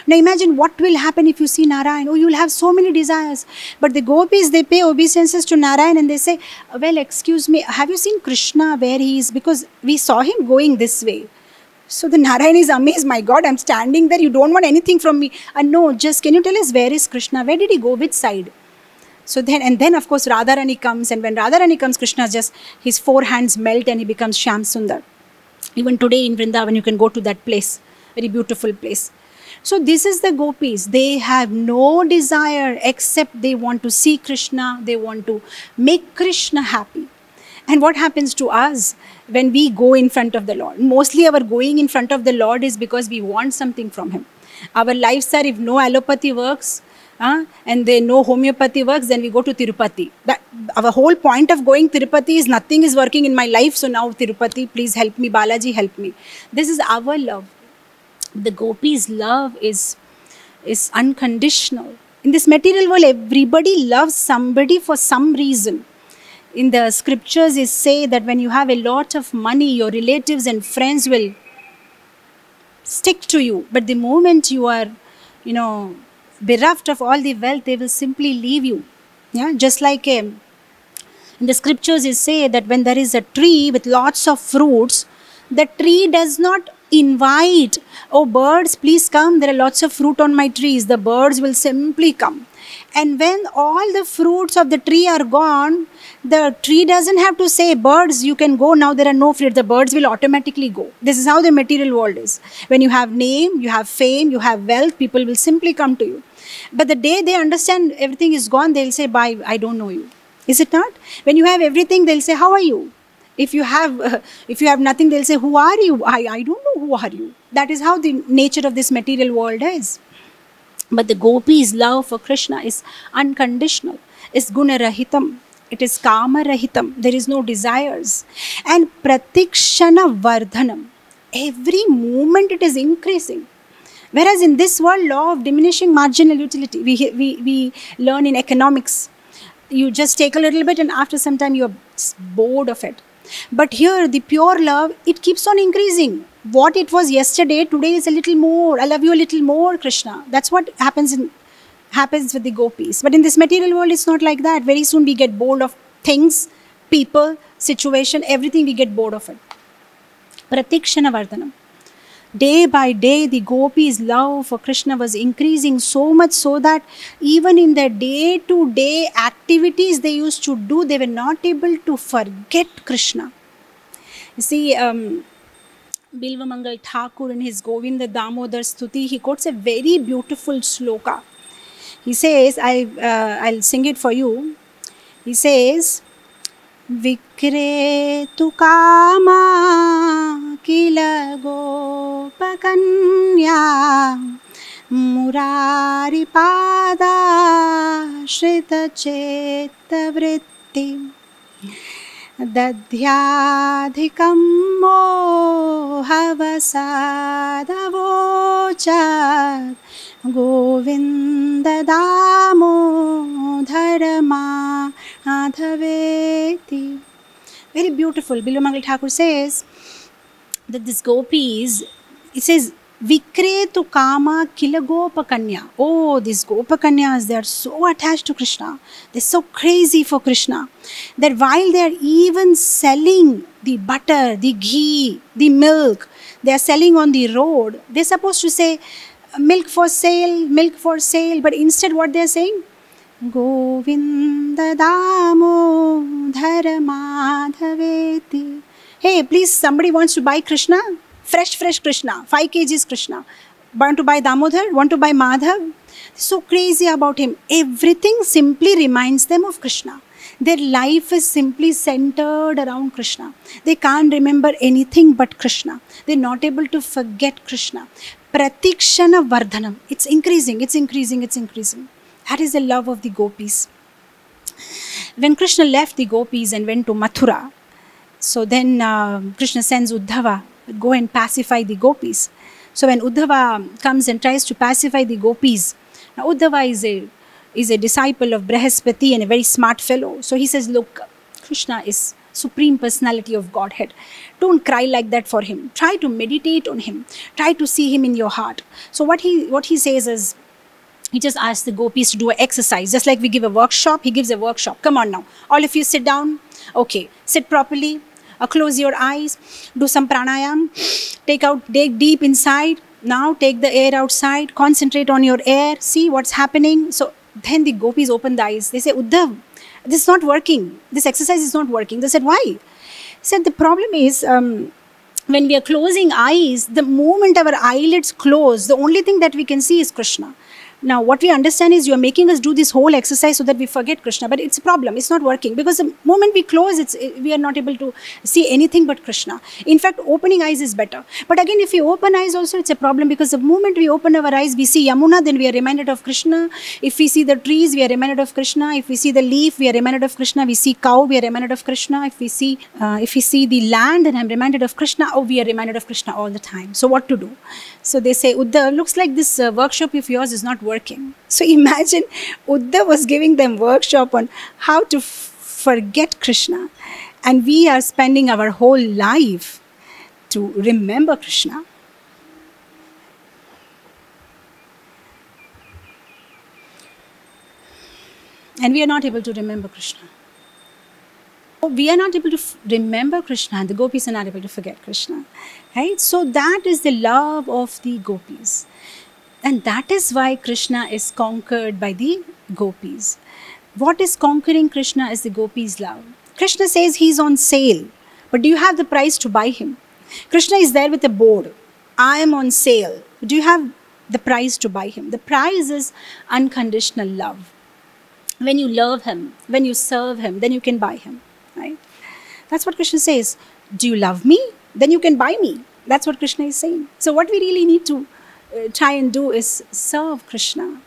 [SPEAKER 1] Now imagine what will happen if you see Narayan. Oh, you will have so many desires. But the gopis, they pay obeisances to Narayan and they say, well, excuse me, have you seen Krishna where he is? Because we saw him going this way. So the Narayan is amazed, my God, I'm standing there, you don't want anything from me. No, just can you tell us where is Krishna? Where did he go? Which side? So then of course Radharani comes, and when Radharani comes, Krishna just, his four hands melt and he becomes Shyam Sundar. Even today in Vrindavan you can go to that place, very beautiful place. So this is the gopis, they have no desire except they want to see Krishna, they want to make Krishna happy. And what happens to us when we go in front of the Lord? Mostly our going in front of the Lord is because we want something from him. Our lives are, if no allopathy works, and then no homeopathy works, then we go to Tirupati. Our whole point of going Tirupati is nothing is working in my life, so now Tirupati, please help me, Balaji, help me. This is our love. The gopis' love is unconditional. In this material world, everybody loves somebody for some reason. in the scriptures is say that when you have a lot of money, your relatives and friends will stick to you. But the moment you are, bereft of all the wealth, they will simply leave you. Yeah, just like in the scriptures is say that when there is a tree with lots of fruits, the tree does not invite, oh birds, please come, there are lots of fruit on my trees. The birds will simply come. And when all the fruits of the tree are gone, the tree doesn't have to say, birds, you can go now, there are no fruit. The birds will automatically go. This is how the material world is. When you have name, you have fame, you have wealth, people will simply come to you. But the day they understand everything is gone, they'll say, bye, I don't know you. Is it not? When you have everything, they'll say, how are you? If you have nothing, they'll say, who are you? I don't know who are you. That is how the nature of this material world is. But the gopis' love for Krishna is unconditional, is guna-rahitam, it is kama-rahitam, there is no desires. And pratikshana vardhanam, every moment it is increasing. Whereas in this world, law of diminishing marginal utility, we learn in economics. You just take a little bit and after some time you are bored of it. But here, the pure love, it keeps on increasing. What it was yesterday, today is a little more. I love you a little more, Krishna. That's what happens with the gopis. But in this material world, it's not like that. Very soon we get bored of things, people, situation, everything we get bored of it. Pratikshana vardhanam. Day by day, the gopis' love for Krishna was increasing so much so that even in their day-to-day activities they used to do, they were not able to forget Krishna. You see, Bilvamangal Thakur in his Govinda Damodar Stuti, he quotes a very beautiful sloka. He says, I'll sing it for you. He says, Vikretu kama kila gopakanya murari pada shrita cheta vritti dadhyadhikam mohavasadavochat Govinda Damodhara Madhaveti. Very beautiful. Bilvamangal Thakur says that this gopis, it says, Vikretu kama kila gopakanya. Oh, these gopakanyas, they are so attached to Krishna. They're so crazy for Krishna that while they are even selling the butter, the ghee, the milk, they are selling on the road, they're supposed to say, milk for sale, but instead what they are saying? Govinda Damodhara Madhaveti. Hey, please, somebody wants to buy Krishna? Fresh Krishna, 5 kgs Krishna. Want to buy Damodhar? Want to buy Madhav? So crazy about him. Everything simply reminds them of Krishna. Their life is simply centered around Krishna. They can't remember anything but Krishna. They're not able to forget Krishna. Pratikshana vardhanam. It's increasing. That is the love of the gopis. When Krishna left the gopis and went to Mathura, so then Krishna sends Uddhava, go and pacify the gopis. So when Uddhava comes and tries to pacify the gopis, now Uddhava is a disciple of Brihaspati and a very smart fellow. So he says, look, Krishna is Supreme Personality of Godhead. Don't cry like that for him. Try to meditate on him. Try to see him in your heart. So what he says is, he just asks the gopis to do an exercise. Just like we give a workshop, he gives a workshop. Come on now. All of you sit down. Okay. Sit properly. Close your eyes. Do some pranayam. Take deep inside. Now take the air outside. Concentrate on your air. See what's happening. So then the gopis open the eyes. They say, Uddhav, this is not working. This exercise is not working. They said, why? He said, the problem is, when we are closing eyes, the moment our eyelids close, the only thing that we can see is Krishna. Now, what we understand is you are making us do this whole exercise so that we forget Krishna. But it's a problem. It's not working. Because the moment we close, we are not able to see anything but Krishna. In fact, opening eyes is better. But again, if we open eyes also, it's a problem. Because the moment we open our eyes, we see Yamuna, then we are reminded of Krishna. If we see the trees, we are reminded of Krishna. If we see the leaf, we are reminded of Krishna. We see cow, we are reminded of Krishna. If we see the land, then I'm reminded of Krishna. Oh, we are reminded of Krishna all the time. So what to do? So they say, Uddhav, looks like this workshop of yours is not working. So imagine Uddhav was giving them workshop on how to forget Krishna, and we are spending our whole life to remember Krishna. And we are not able to remember Krishna. We are not able to remember Krishna, and the gopis are not able to forget Krishna. Right? So that is the love of the gopis. And that is why Krishna is conquered by the gopis. What is conquering Krishna is the gopis' love. Krishna says he's on sale, but do you have the price to buy him? Krishna is there with a board. I am on sale. Do you have the price to buy him? The price is unconditional love. When you love him, when you serve him, then you can buy him. Right? That's what Krishna says. Do you love me? Then you can buy me. That's what Krishna is saying. So what we really need to try and do is serve Krishna.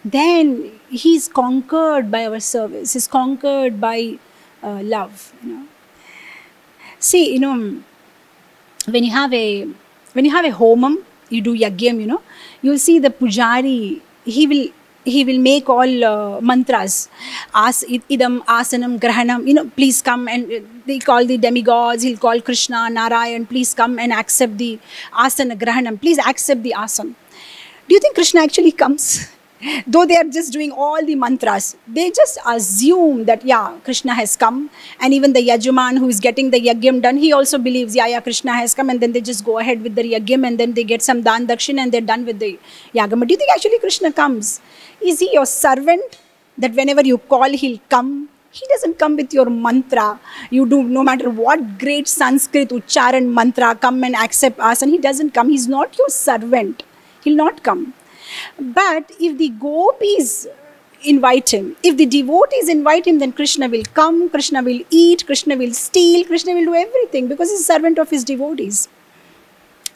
[SPEAKER 1] Then he's conquered by our service. He's conquered by love. See, when you have a homam, you do yagyam. You'll see the pujari. He will make all mantras. Idam, asanam, grahanam. Please come, and they call the demigods. He'll call Krishna, Narayan. Please come and accept the asana, grahanam. Please accept the asana. Do you think Krishna actually comes? Though they are just doing all the mantras, they just assume that, yeah, Krishna has come. And even the Yajaman who is getting the yagyam done, he also believes, yeah, Krishna has come. And then they just go ahead with the yagyam, and then they get some dan dakshin, and they're done with the yagam. But do you think actually Krishna comes? Is he your servant that whenever you call, he'll come? He doesn't come with your mantra. You do no matter what great Sanskrit ucharan mantra, come and accept us. And he doesn't come. He's not your servant. He'll not come. But if the gopis invite him, if the devotees invite him, then Krishna will come, Krishna will eat, Krishna will steal, Krishna will do everything, because he's a servant of his devotees.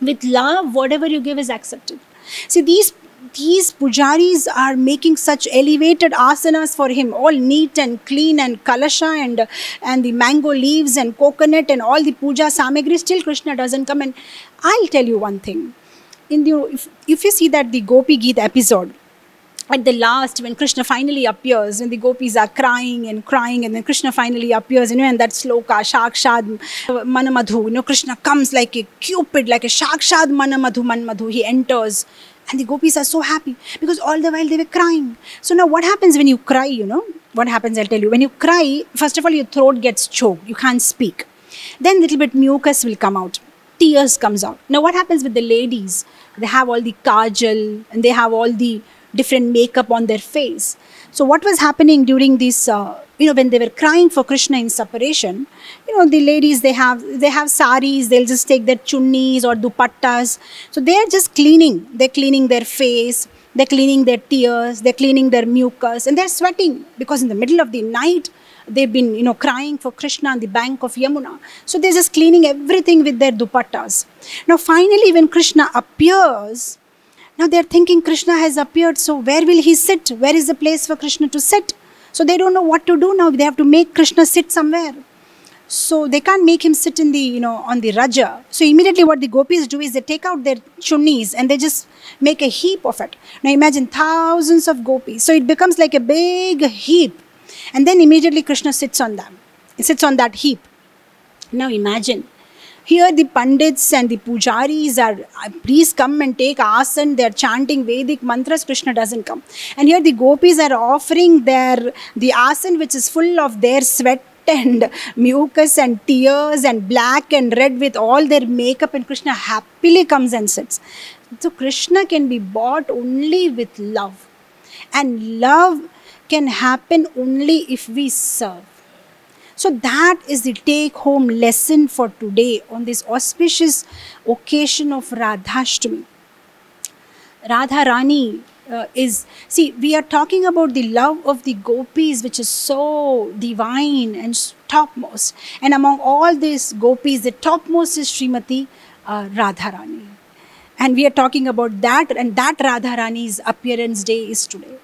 [SPEAKER 1] With love, whatever you give is accepted. See, these pujaris are making such elevated asanas for him, all neat and clean, and kalasha and the mango leaves and coconut and all the puja samagri. Still Krishna doesn't come. And I'll tell you one thing. If you see that the Gopi Geet episode, at the last, when Krishna finally appears, when the gopis are crying, and then Krishna finally appears, and that sloka, Shakshad Manamadhu, Krishna comes like a Cupid, like a Shakshad Manmadhu, he enters. And the gopis are so happy, because all the while they were crying. So now what happens when you cry, what happens, I'll tell you. When you cry, first of all, your throat gets choked. You can't speak. Then little bit mucus will come out. Tears comes out. Now what happens with the ladies? They have all the kajal, and they have all the different makeup on their face. So what was happening during this, when they were crying for Krishna in separation, the ladies, they have saris, they'll just take their chunnis or dupattas. So they're just cleaning. They're cleaning their face, they're cleaning their tears, they're cleaning their mucus, and they're sweating, because in the middle of the night, they've been, crying for Krishna on the bank of Yamuna. So they're just cleaning everything with their dupattas. Now finally, when Krishna appears, now they're thinking Krishna has appeared, so where will he sit? Where is the place for Krishna to sit? So they don't know what to do now. They have to make Krishna sit somewhere. So they can't make him sit in the, on the Raja. So immediately what the gopis do is they take out their chunnis and they just make a heap of it. Now imagine thousands of gopis. So it becomes like a big heap. And then immediately Krishna sits on them. He sits on that heap. Now imagine. Here the pandits and the pujaris are, please come and take asan. They are chanting Vedic mantras. Krishna doesn't come. And here the gopis are offering the asan which is full of their sweat and mucus and tears and black and red with all their makeup, and Krishna happily comes and sits. So Krishna can be bought only with love. And love can happen only if we serve. So that is the take-home lesson for today on this auspicious occasion of Radhashtami. Radharani we are talking about the love of the gopis, which is so divine and topmost. And among all these gopis, the topmost is Srimati Radharani. And we are talking about that, and that Radharani's appearance day is today.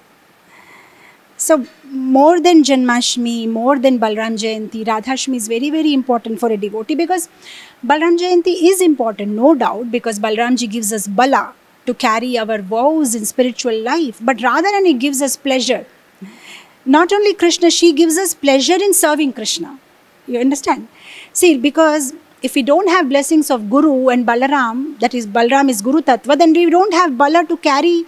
[SPEAKER 1] So more than Janmashtami, more than Balram Jayanti, Radhashtami is very, very important for a devotee, because Balram Jayanti is important, no doubt, because Balramji gives us bala to carry our vows in spiritual life. But Radharani gives us pleasure. not only Krishna, she gives us pleasure in serving Krishna. You understand? See, because if we don't have blessings of Guru and Balaram, that is Balaram is Guru Tattva, then we don't have Bala to carry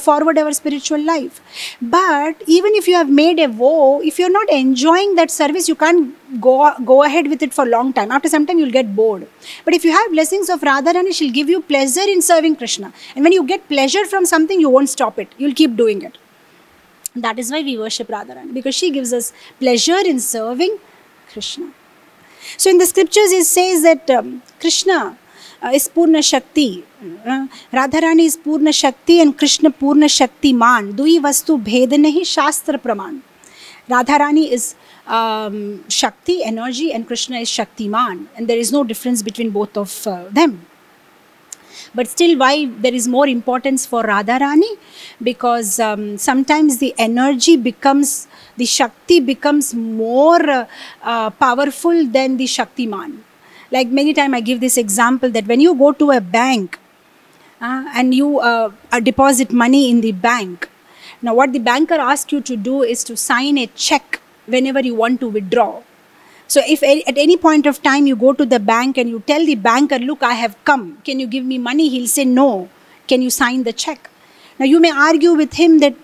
[SPEAKER 1] forward our spiritual life. But even if you have made a vow, if you're not enjoying that service, you can't go ahead with it for a long time. After some time, you'll get bored. But if you have blessings of Radharani, she'll give you pleasure in serving Krishna. And when you get pleasure from something, you won't stop it. You'll keep doing it. That is why we worship Radharani, because she gives us pleasure in serving Krishna. So in the scriptures it says that Krishna is Purna Shakti, Radharani is Purna Shakti and Krishna Purna Shakti Man. Dui Vastu Bheda Nahi Shastra Praman. Radharani is Shakti, energy, and Krishna is Shakti Man. And there is no difference between both of them. But still, why there is more importance for Radharani? Because sometimes the energy becomes, the Shakti becomes more powerful than the Shaktiman. Like many times I give this example that when you go to a bank and you deposit money in the bank, now what the banker asks you to do is to sign a check whenever you want to withdraw. So if at any point of time you go to the bank and you tell the banker, look, I have come, can you give me money? He'll say, no, can you sign the check? Now you may argue with him that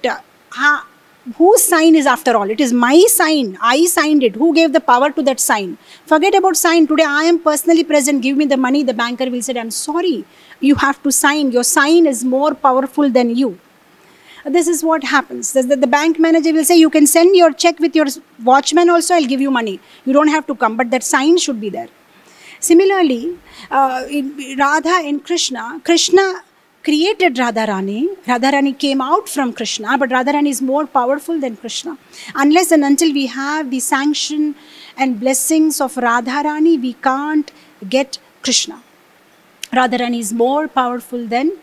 [SPEAKER 1] whose sign is after all? It is my sign. I signed it. Who gave the power to that sign? Forget about sign. Today I am personally present. Give me the money. The banker will say, I'm sorry. You have to sign. Your sign is more powerful than you. This is what happens. The bank manager will say, you can send your check with your watchman also, I'll give you money. You don't have to come, but that sign should be there. Similarly, in Radha and Krishna, Krishna created Radharani. Radharani came out from Krishna, but Radharani is more powerful than Krishna. Unless and until we have the sanction and blessings of Radharani, we can't get Krishna. Radharani is more powerful than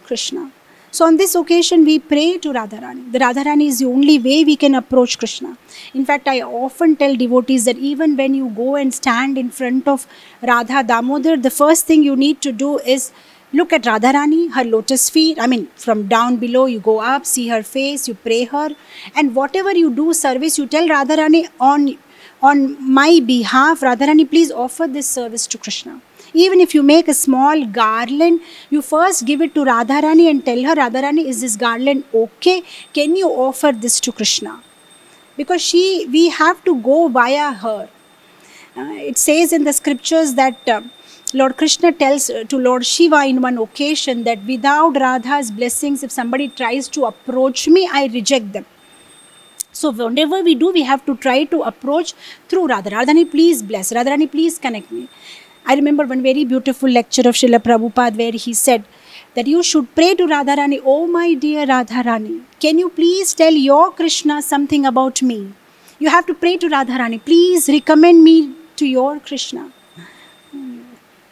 [SPEAKER 1] Krishna. So on this occasion, we pray to Radharani. The Radharani is the only way we can approach Krishna. In fact, I often tell devotees that even when you go and stand in front of Radha Damodar, the first thing you need to do is look at Radharani, her lotus feet. I mean, from down below, you go up, see her face, you pray her. And whatever you do service, you tell Radharani, on my behalf, Radharani, please offer this service to Krishna. Even if you make a small garland, you first give it to Radharani and tell her, Radharani, is this garland okay? Can you offer this to Krishna? Because we have to go via her. It says in the scriptures that Lord Krishna tells to Lord Shiva in one occasion that without Radha's blessings, if somebody tries to approach me, I reject them. So whenever we do, we have to try to approach through Radha. Radharani, please bless. Radharani, please connect me. I remember one very beautiful lecture of Srila Prabhupada where he said that you should pray to Radharani, oh my dear Radharani, can you please tell your Krishna something about me? You have to pray to Radharani, please recommend me to your Krishna.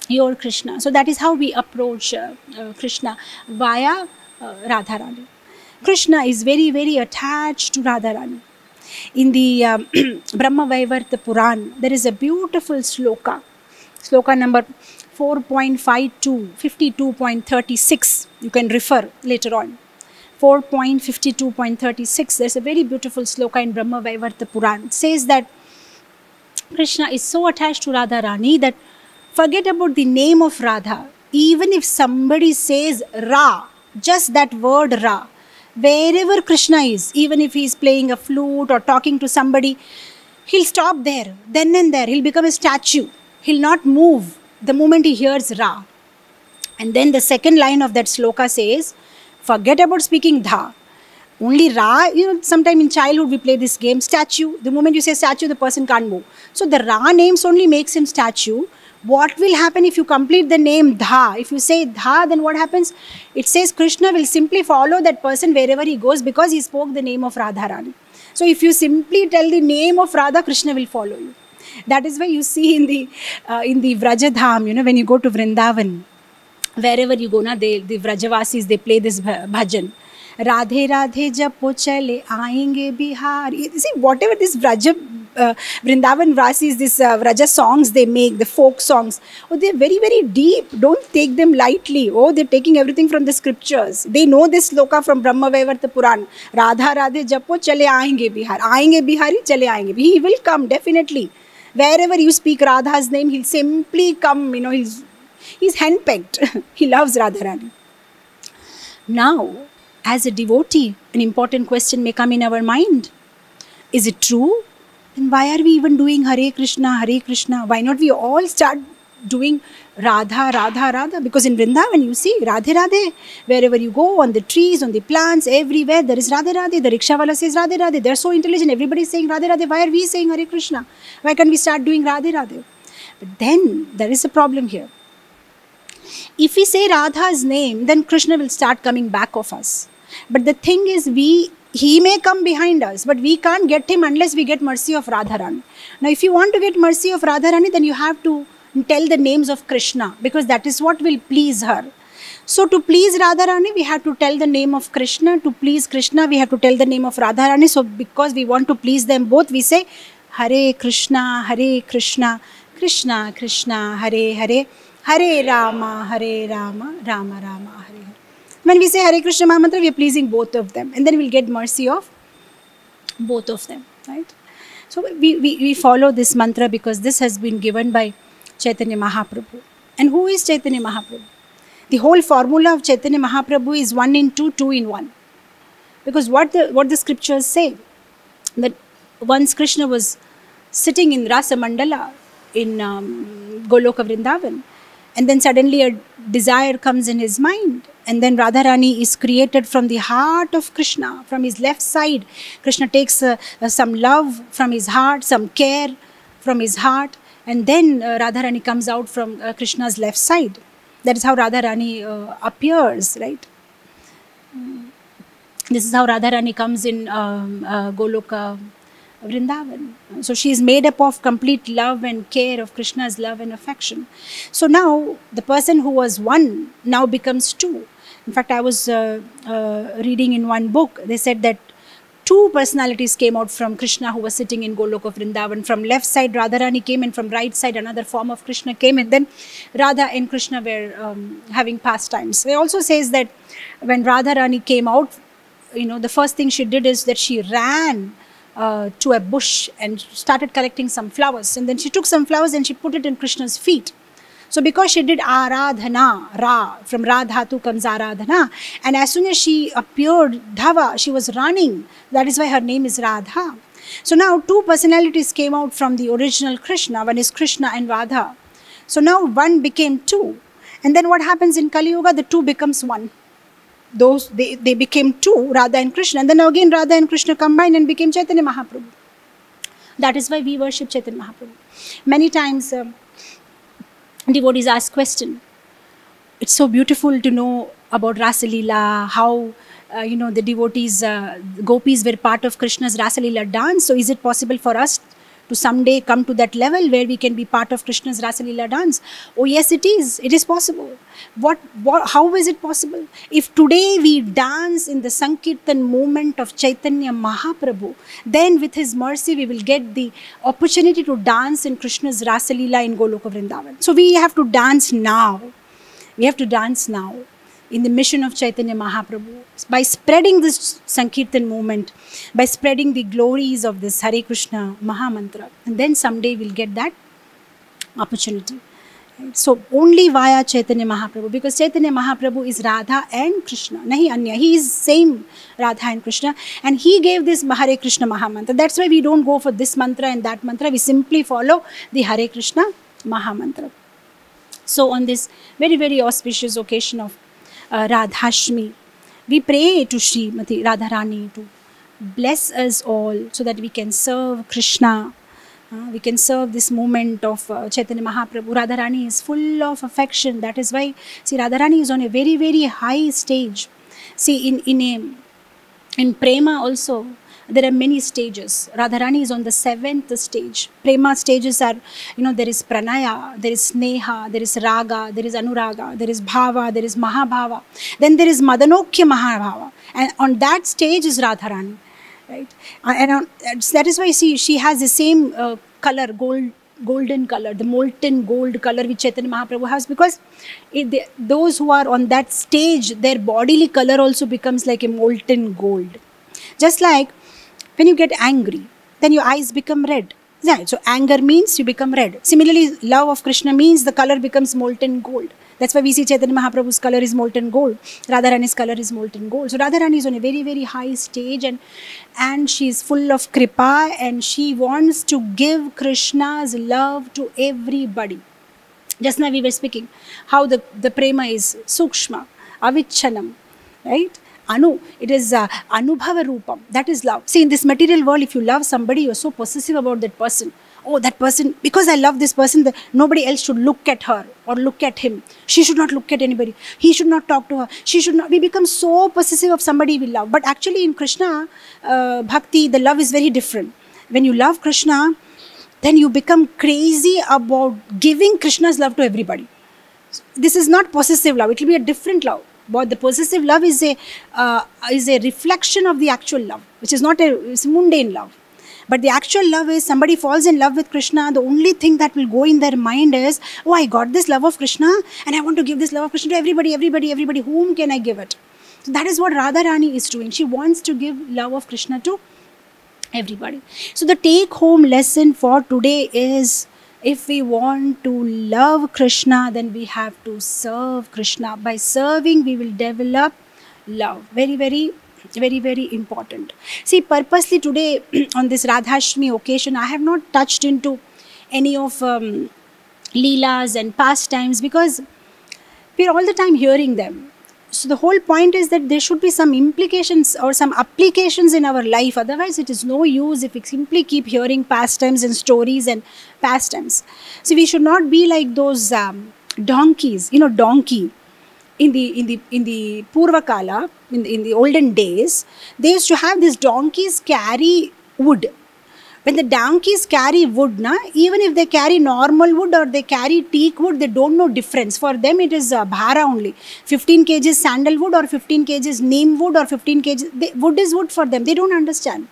[SPEAKER 1] Your Krishna. So that is how we approach Krishna via Radharani. Krishna is very, very attached to Radharani. In the Brahma Vaivarta Puran, there is a beautiful sloka. Sloka number 4.52, 52.36. You can refer later on. 4.52.36. There's a very beautiful sloka in Brahma Vaivarta Puran. It says that Krishna is so attached to Radharani that forget about the name of Radha. Even if somebody says Ra, just that word Ra, wherever Krishna is, even if he is playing a flute or talking to somebody, he'll stop there. Then and there, he'll become a statue. He'll not move the moment he hears Ra. And then the second line of that sloka says, forget about speaking Dha. Only Ra, sometime in childhood we play this game, statue. The moment you say statue, the person can't move. So the Ra names only makes him statue. What will happen if you complete the name Dha? If you say Dha, then what happens? It says Krishna will simply follow that person wherever he goes because he spoke the name of Radharani. So if you simply tell the name of Radha, Krishna will follow you. That is why you see in the Vrajadham, when you go to Vrindavan, wherever you go, the Vrajavasis, they play this bhajan. Radhe Radhe Japo Chale Aayenge Bihar. You see, whatever this Vraja Vrindavan Vasis, this Vraja songs they make, the folk songs, oh, they're very, very deep. Don't take them lightly. Oh, they're taking everything from the scriptures. They know this sloka from Brahma Vaivarta Puran. Radha Radhe Japo Chale Aayenge Bihar. Aayenge Bihari Chale Aayenge. He will come, definitely. Wherever you speak Radha's name, he'll simply come. He's handpicked. He loves Radharani. Now, as a devotee, an important question may come in our mind. Is it true? Then why are we even doing Hare Krishna, Hare Krishna? Why not we all start doing Radha, Radha, Radha? Because in Vrindavan, you see, Radhe, Radhe. Wherever you go, on the trees, on the plants, everywhere, there is Radhe, Radhe. The rickshawala says Radhe, Radhe. They're so intelligent. Everybody is saying Radhe, Radhe. Why are we saying Hare Krishna? Why can't we start doing Radhe, Radhe? But then, there is a problem here. If we say Radha's name, then Krishna will start coming back of us. But the thing is, he may come behind us, but we can't get him unless we get mercy of Radharani. Now, if you want to get mercy of Radharani, then you have to tell the names of Krishna, because that is what will please her. So, to please Radharani, we have to tell the name of Krishna. To please Krishna, we have to tell the name of Radharani. So, because we want to please them both, we say Hare Krishna, Krishna Krishna, Hare Hare, Hare Rama, Rama Rama, Hare Hare. When we say Hare Krishna Mahamantra, we are pleasing both of them. And then we'll get mercy of both of them. Right? So we follow this mantra because this has been given by Chaitanya Mahaprabhu. And who is Chaitanya Mahaprabhu? The whole formula of Chaitanya Mahaprabhu is 1 in 2, 2 in 1. Because what the scriptures say, that once Krishna was sitting in Rasa Mandala in Goloka Vrindavan, and then suddenly a desire comes in his mind. And then Radharani is created from the heart of Krishna, from his left side. Krishna takes some love from his heart, some care from his heart. And then Radharani comes out from Krishna's left side. That is how Radharani appears, right? This is how Radharani comes in Goloka Vrindavan. So she is made up of complete love and care of Krishna's love and affection. So now the person who was 1 now becomes 2. In fact, I was reading in one book, they said that 2 personalities came out from Krishna who was sitting in Goloka Vrindavan. From left side Radharani came, and from right side another form of Krishna came, and then Radha and Krishna were having pastimes. It also says that when Radharani came out, the first thing she did is that she ran to a bush and started collecting some flowers, and then she took some flowers and she put it in Krishna's feet. So because she did Aradhana, Ra, from Ra Dhatu comes Aradhana, and as soon as she appeared, Dhava, she was running. That is why her name is Radha. So now 2 personalities came out from the original Krishna. One is Krishna and Radha. So now 1 became 2. And then what happens in Kali Yuga? The 2 becomes 1. They became 2, Radha and Krishna. And then again Radha and Krishna combined and became Chaitanya Mahaprabhu. That is why we worship Chaitanya Mahaprabhu. Many times devotees ask question. It's so beautiful to know about Rasa Leela, how the devotees, gopis were part of Krishna's Rasa Leela dance. So is it possible for us to someday come to that level where we can be part of Krishna's Rasa Leela dance? Oh yes, it is. It is possible. How is it possible? If today we dance in the Sankirtan movement of Chaitanya Mahaprabhu, then with his mercy we will get the opportunity to dance in Krishna's Rasa Leela in Goloka Vrindavan. So we have to dance now. We have to dance now in the mission of Chaitanya Mahaprabhu, by spreading this Sankirtan movement, by spreading the glories of this Hare Krishna Mahamantra. And then someday we'll get that opportunity. Right? So only via Chaitanya Mahaprabhu, because Chaitanya Mahaprabhu is Radha and Krishna, nahi Anya. He is same Radha and Krishna, and he gave this Hare Krishna Mahamantra. That's why we don't go for this mantra and that mantra. We simply follow the Hare Krishna Mahamantra. So on this very, very auspicious occasion of Radhashmi, we pray to Srimati Radharani to bless us all so that we can serve Krishna. We can serve this moment of Chaitanya Mahaprabhu. Radharani is full of affection. That is why, see, Radharani is on a very, very high stage. See, in Prema also, there are many stages. Radharani is on the 7th stage. Prema stages are, there is Pranaya, there is Sneha, there is Raga, there is Anuraga, there is Bhava, there is Mahabhava. Then there is Madanokya Mahabhava. And on that stage is Radharani. right? That is why she has the same color, golden color, the molten gold color which Chaitanya Mahaprabhu has, because those who are on that stage, their bodily color also becomes like a molten gold. Just like when you get angry, then your eyes become red. Yeah, so anger means you become red. Similarly, love of Krishna means the color becomes molten gold. That's why we see Chaitanya Mahaprabhu's color is molten gold. Radharani's color is molten gold. So Radharani is on a very, very high stage, and she is full of kripa, and she wants to give Krishna's love to everybody. Just now we were speaking how the prema is sukshma, avichanam, right? Anu, it is anubhava roopam. That is love. See, in this material world, if you love somebody, you are so possessive about that person. Oh, that person, because I love this person, nobody else should look at her or look at him. She should not look at anybody. He should not talk to her. She should not. We become so possessive of somebody we love. But actually in Krishna bhakti, the love is very different. When you love Krishna, then you become crazy about giving Krishna's love to everybody. This is not possessive love. It will be a different love. But the possessive love is a reflection of the actual love, which is not it's mundane love. But the actual love is somebody falls in love with Krishna. The only thing that will go in their mind is, oh, I got this love of Krishna and I want to give this love of Krishna to everybody. Whom can I give it? So that is what Radharani is doing. She wants to give love of Krishna to everybody. So the take home lesson for today is, if we want to love Krishna, then we have to serve Krishna. By serving, we will develop love. Very, very, very, very important. See, purposely today on this Radhashtami occasion, I have not touched into any of Leelas and pastimes, because we are all the time hearing them. So the whole point is that there should be some implications or some applications in our life. Otherwise, it is no use if we simply keep hearing pastimes and stories and pastimes. So we should not be like those donkeys. You know, donkey. In the Purva Kala, in the olden days, they used to have these donkeys carry wood. When the donkeys carry wood, even if they carry normal wood or they carry teak wood, they don't know difference. For them, it is bhara only. 15 kgs sandalwood or 15 kgs neem wood or 15 kgs, wood is wood for them. They don't understand.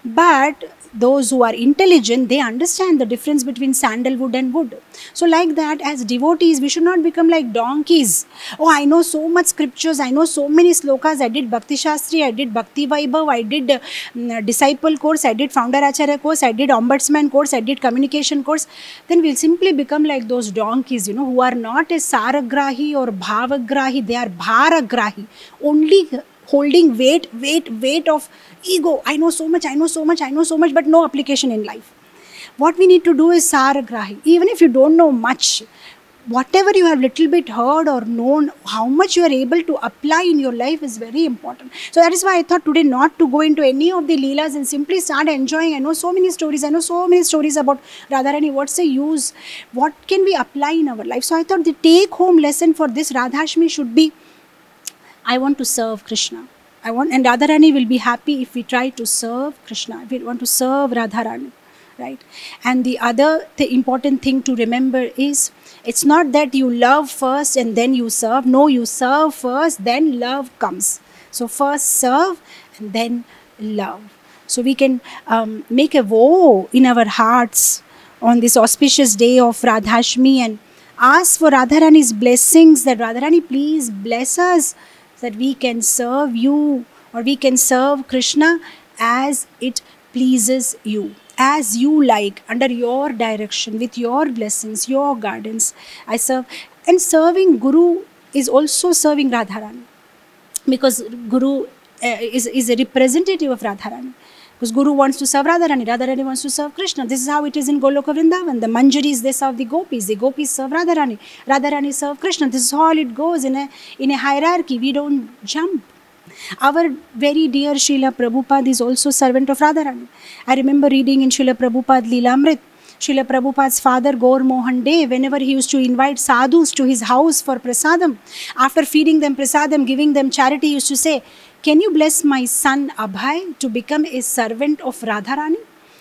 [SPEAKER 1] But those who are intelligent, they understand the difference between sandalwood and wood. So like that, as devotees, we should not become like donkeys. Oh, I know so much scriptures, I know so many slokas, I did Bhakti Shastri, I did Bhakti Vaibhav, I did disciple course, I did founder acharya course, I did ombudsman course, I did communication course. Then we'll simply become like those donkeys, who are not a saragrahi or bhavagrahi, they are bharagrahi. Only holding weight of ego. I know so much, but no application in life. What we need to do is saragrahi. Even if you don't know much, whatever you have little bit heard or known, how much you are able to apply in your life is very important. So that is why I thought today not to go into any of the Leelas and simply start enjoying. I know so many stories about Radharani. What's the use? What can we apply in our life? So I thought the take home lesson for this Radhashtami should be, I want to serve Krishna. And Radharani will be happy if we try to serve Krishna, if we want to serve Radharani, right? And the important thing to remember is, it's not that you love first and then you serve. No, you serve first, then love comes. So first serve and then love. So we can make a vow in our hearts on this auspicious day of Radhashtami and ask for Radharani's blessings, that Radharani, please bless us, that we can serve you or we can serve Krishna as it pleases you, as you like, under your direction, with your blessings, your guidance. I serve. And serving Guru is also serving Radharani, because Guru is a representative of Radharani. Because Guru wants to serve Radharani, Radharani wants to serve Krishna. This is how it is in Goloka Vrindavan. The Manjaris, they serve the gopis serve Radharani, Radharani serve Krishna. This is how it goes in a hierarchy. We don't jump. Our very dear Srila Prabhupada is also servant of Radharani. I remember reading in Srila Prabhupada Leelamrit, Srila Prabhupada's father Gaur Mohan De, whenever he used to invite sadhus to his house for prasadam, after feeding them prasadam, giving them charity, he used to say, can you bless my son Abhay to become a servant of Radharani?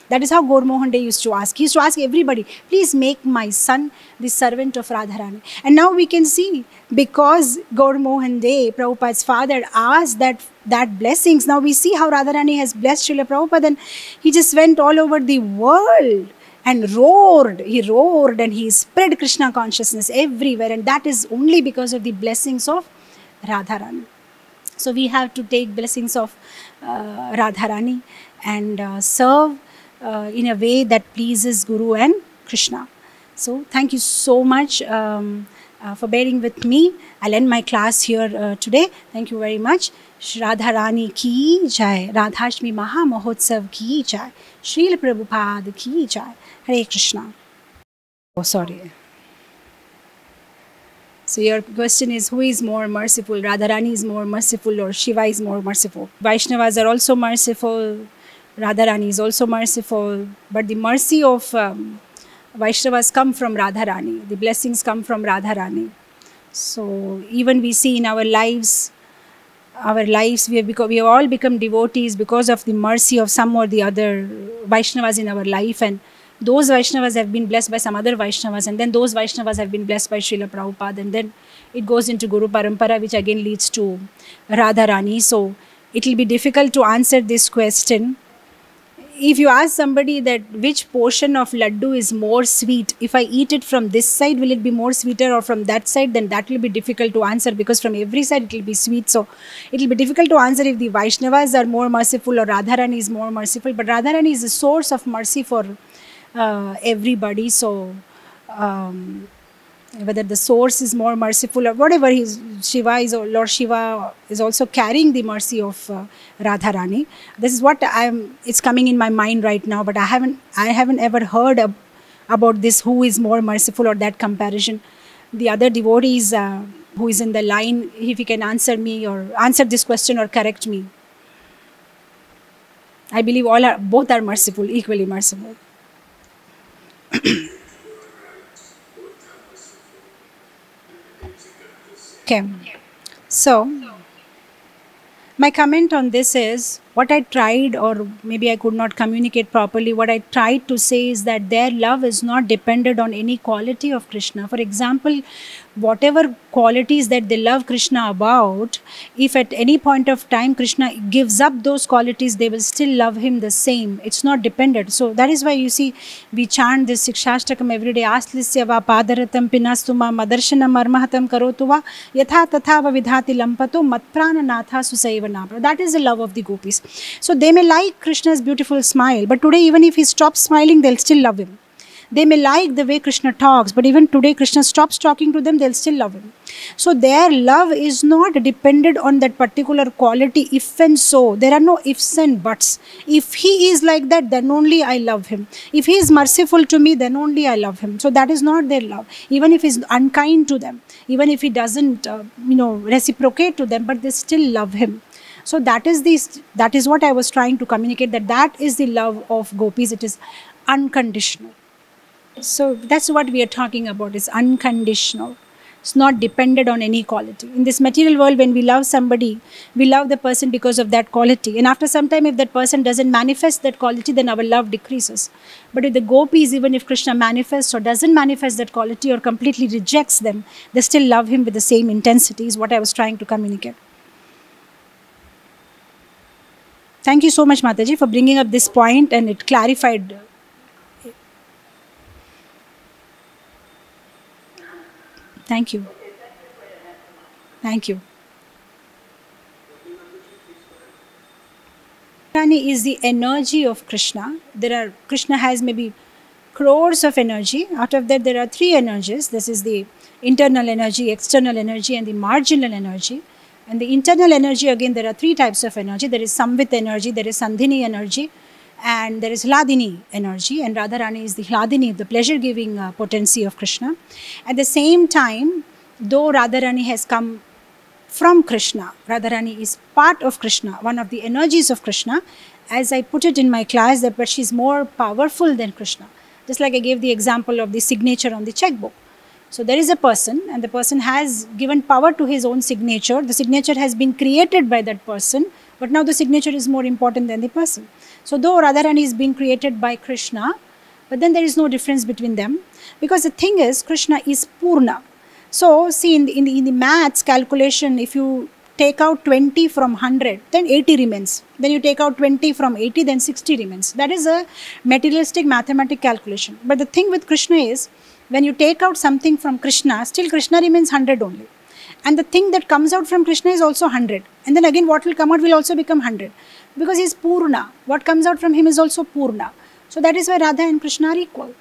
[SPEAKER 1] That is how Gaur Mohan De used to ask. He used to ask everybody, please make my son the servant of Radharani. And now we can see, because Gaur Mohan De, Prabhupada's father, asked that that blessings. Now we see how Radharani has blessed Srila Prabhupada, and he just went all over the world and roared. He roared and he spread Krishna consciousness everywhere, and that is only because of the blessings of Radharani. So we have to take blessings of Radharani and serve in a way that pleases Guru and Krishna. So thank you so much for bearing with me. I'll end my class here today. Thank you very much. Shri Radharani ki jai. Radhashmi Maha Mahotsav ki jai. Srila Prabhupada ki jai. Hare Krishna. Oh, sorry. So your question is, who is more merciful? Radharani is more merciful or Shiva is more merciful? Vaishnavas are also merciful. Radharani is also merciful. But the mercy of Vaishnavas come from Radharani. The blessings come from Radharani. So even we see in our lives, we have all become devotees because of the mercy of some or the other Vaishnavas in our life, and those Vaishnavas have been blessed by some other Vaishnavas, and then those Vaishnavas have been blessed by Srila Prabhupada, and then it goes into Guru Parampara, which again leads to Radharani. So it will be difficult to answer this question. If you ask somebody that which portion of laddu is more sweet, if I eat it from this side, will it be more sweeter, or from that side, then that will be difficult to answer, because from every side it will be sweet. So it will be difficult to answer if the Vaishnavas are more merciful or Radharani is more merciful. But Radharani is a source of mercy for everybody. So whether the source is more merciful or whatever, Shiva is, Lord Shiva is also carrying the mercy of Radharani. This is what it's coming in my mind right now, but I haven't ever heard about this, who is more merciful, or that comparison. The other devotees who is in the line, if he can answer me or answer this question or correct me. I believe both are merciful, equally merciful. Okay, so my comment on this is, what I tried, or maybe I could not communicate properly, what I tried to say is that their love is not dependent on any quality of Krishna. For example, whatever qualities that they love Krishna about, if at any point of time Krishna gives up those qualities, they will still love him the same. It's not dependent. So that is why you see we chant this Sikshashtakam every day. Aslisya va padaratam pinastuma madarshanam marmahatam karotuva yatha tathava vidhati lampato matprana natha susaiva nabra. That is the love of the gopis. So they may like Krishna's beautiful smile, but today even if he stops smiling, they'll still love him. They may like the way Krishna talks, but even today Krishna stops talking to them, they'll still love him. So their love is not dependent on that particular quality, if and so. There are no ifs and buts. If he is like that, then only I love him. If he is merciful to me, then only I love him. So that is not their love. Even if he is unkind to them, even if he doesn't reciprocate to them, but they still love him. So that is what I was trying to communicate, that is the love of gopis. It is unconditional. So that's what we are talking about, is unconditional. It's not dependent on any quality. In this material world, when we love somebody, we love the person because of that quality. And after some time, if that person doesn't manifest that quality, then our love decreases. But with the gopis, even if Krishna manifests or doesn't manifest that quality or completely rejects them, they still love him with the same intensity, is what I was trying to communicate. Thank you so much, Mataji, for bringing up this point, and it clarified. Thank you. Thank you. Radharani is the energy of Krishna. Krishna has maybe crores of energy. Out of that, there are three energies. This is the internal energy, external energy, and the marginal energy. And the internal energy, again, there are three types of energy. There is Samvit energy, there is Sandhini energy, and there is Hladini energy. And Radharani is the Hladini, the pleasure-giving potency of Krishna. At the same time, though Radharani has come from Krishna, Radharani is part of Krishna, one of the energies of Krishna. As I put it in my class, but she is more powerful than Krishna. Just like I gave the example of the signature on the checkbook. So there is a person, and the person has given power to his own signature. The signature has been created by that person, but now the signature is more important than the person. So though Radharani is being created by Krishna, but then there is no difference between them, because the thing is, Krishna is Purna. So see, in the maths calculation, if you take out 20 from 100, then 80 remains. Then you take out 20 from 80, then 60 remains. That is a materialistic mathematical calculation. But the thing with Krishna is, when you take out something from Krishna, still Krishna remains 100 only. And the thing that comes out from Krishna is also 100. And then again what will come out will also become 100. Because he is Purna. What comes out from him is also Purna. So that is why Radha and Krishna are equal.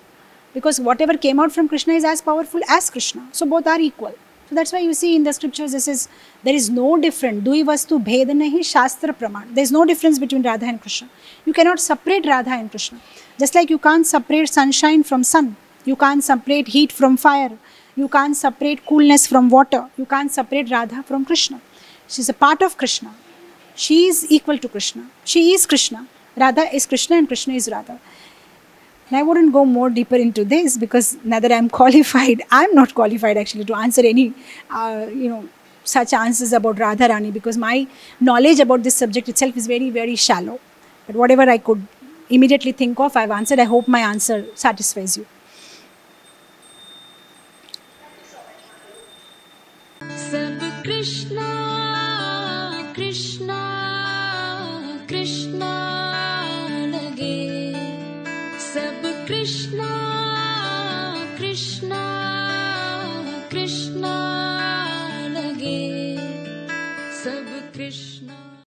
[SPEAKER 1] Because whatever came out from Krishna is as powerful as Krishna. So both are equal. So that's why you see in the scriptures this is, there is no difference. Dui vastu bhed nahi shastra praman. There is no difference between Radha and Krishna. You cannot separate Radha and Krishna. Just like you can't separate sunshine from sun. You can't separate heat from fire. You can't separate coolness from water. You can't separate Radha from Krishna. She is a part of Krishna. She is equal to Krishna. She is Krishna. Radha is Krishna and Krishna is Radha. And I wouldn't go more deeper into this because neither I am qualified. I am not qualified actually to answer any, such answers about Radharani, because my knowledge about this subject itself is very, very shallow. But whatever I could immediately think of, I have answered. I hope my answer satisfies you.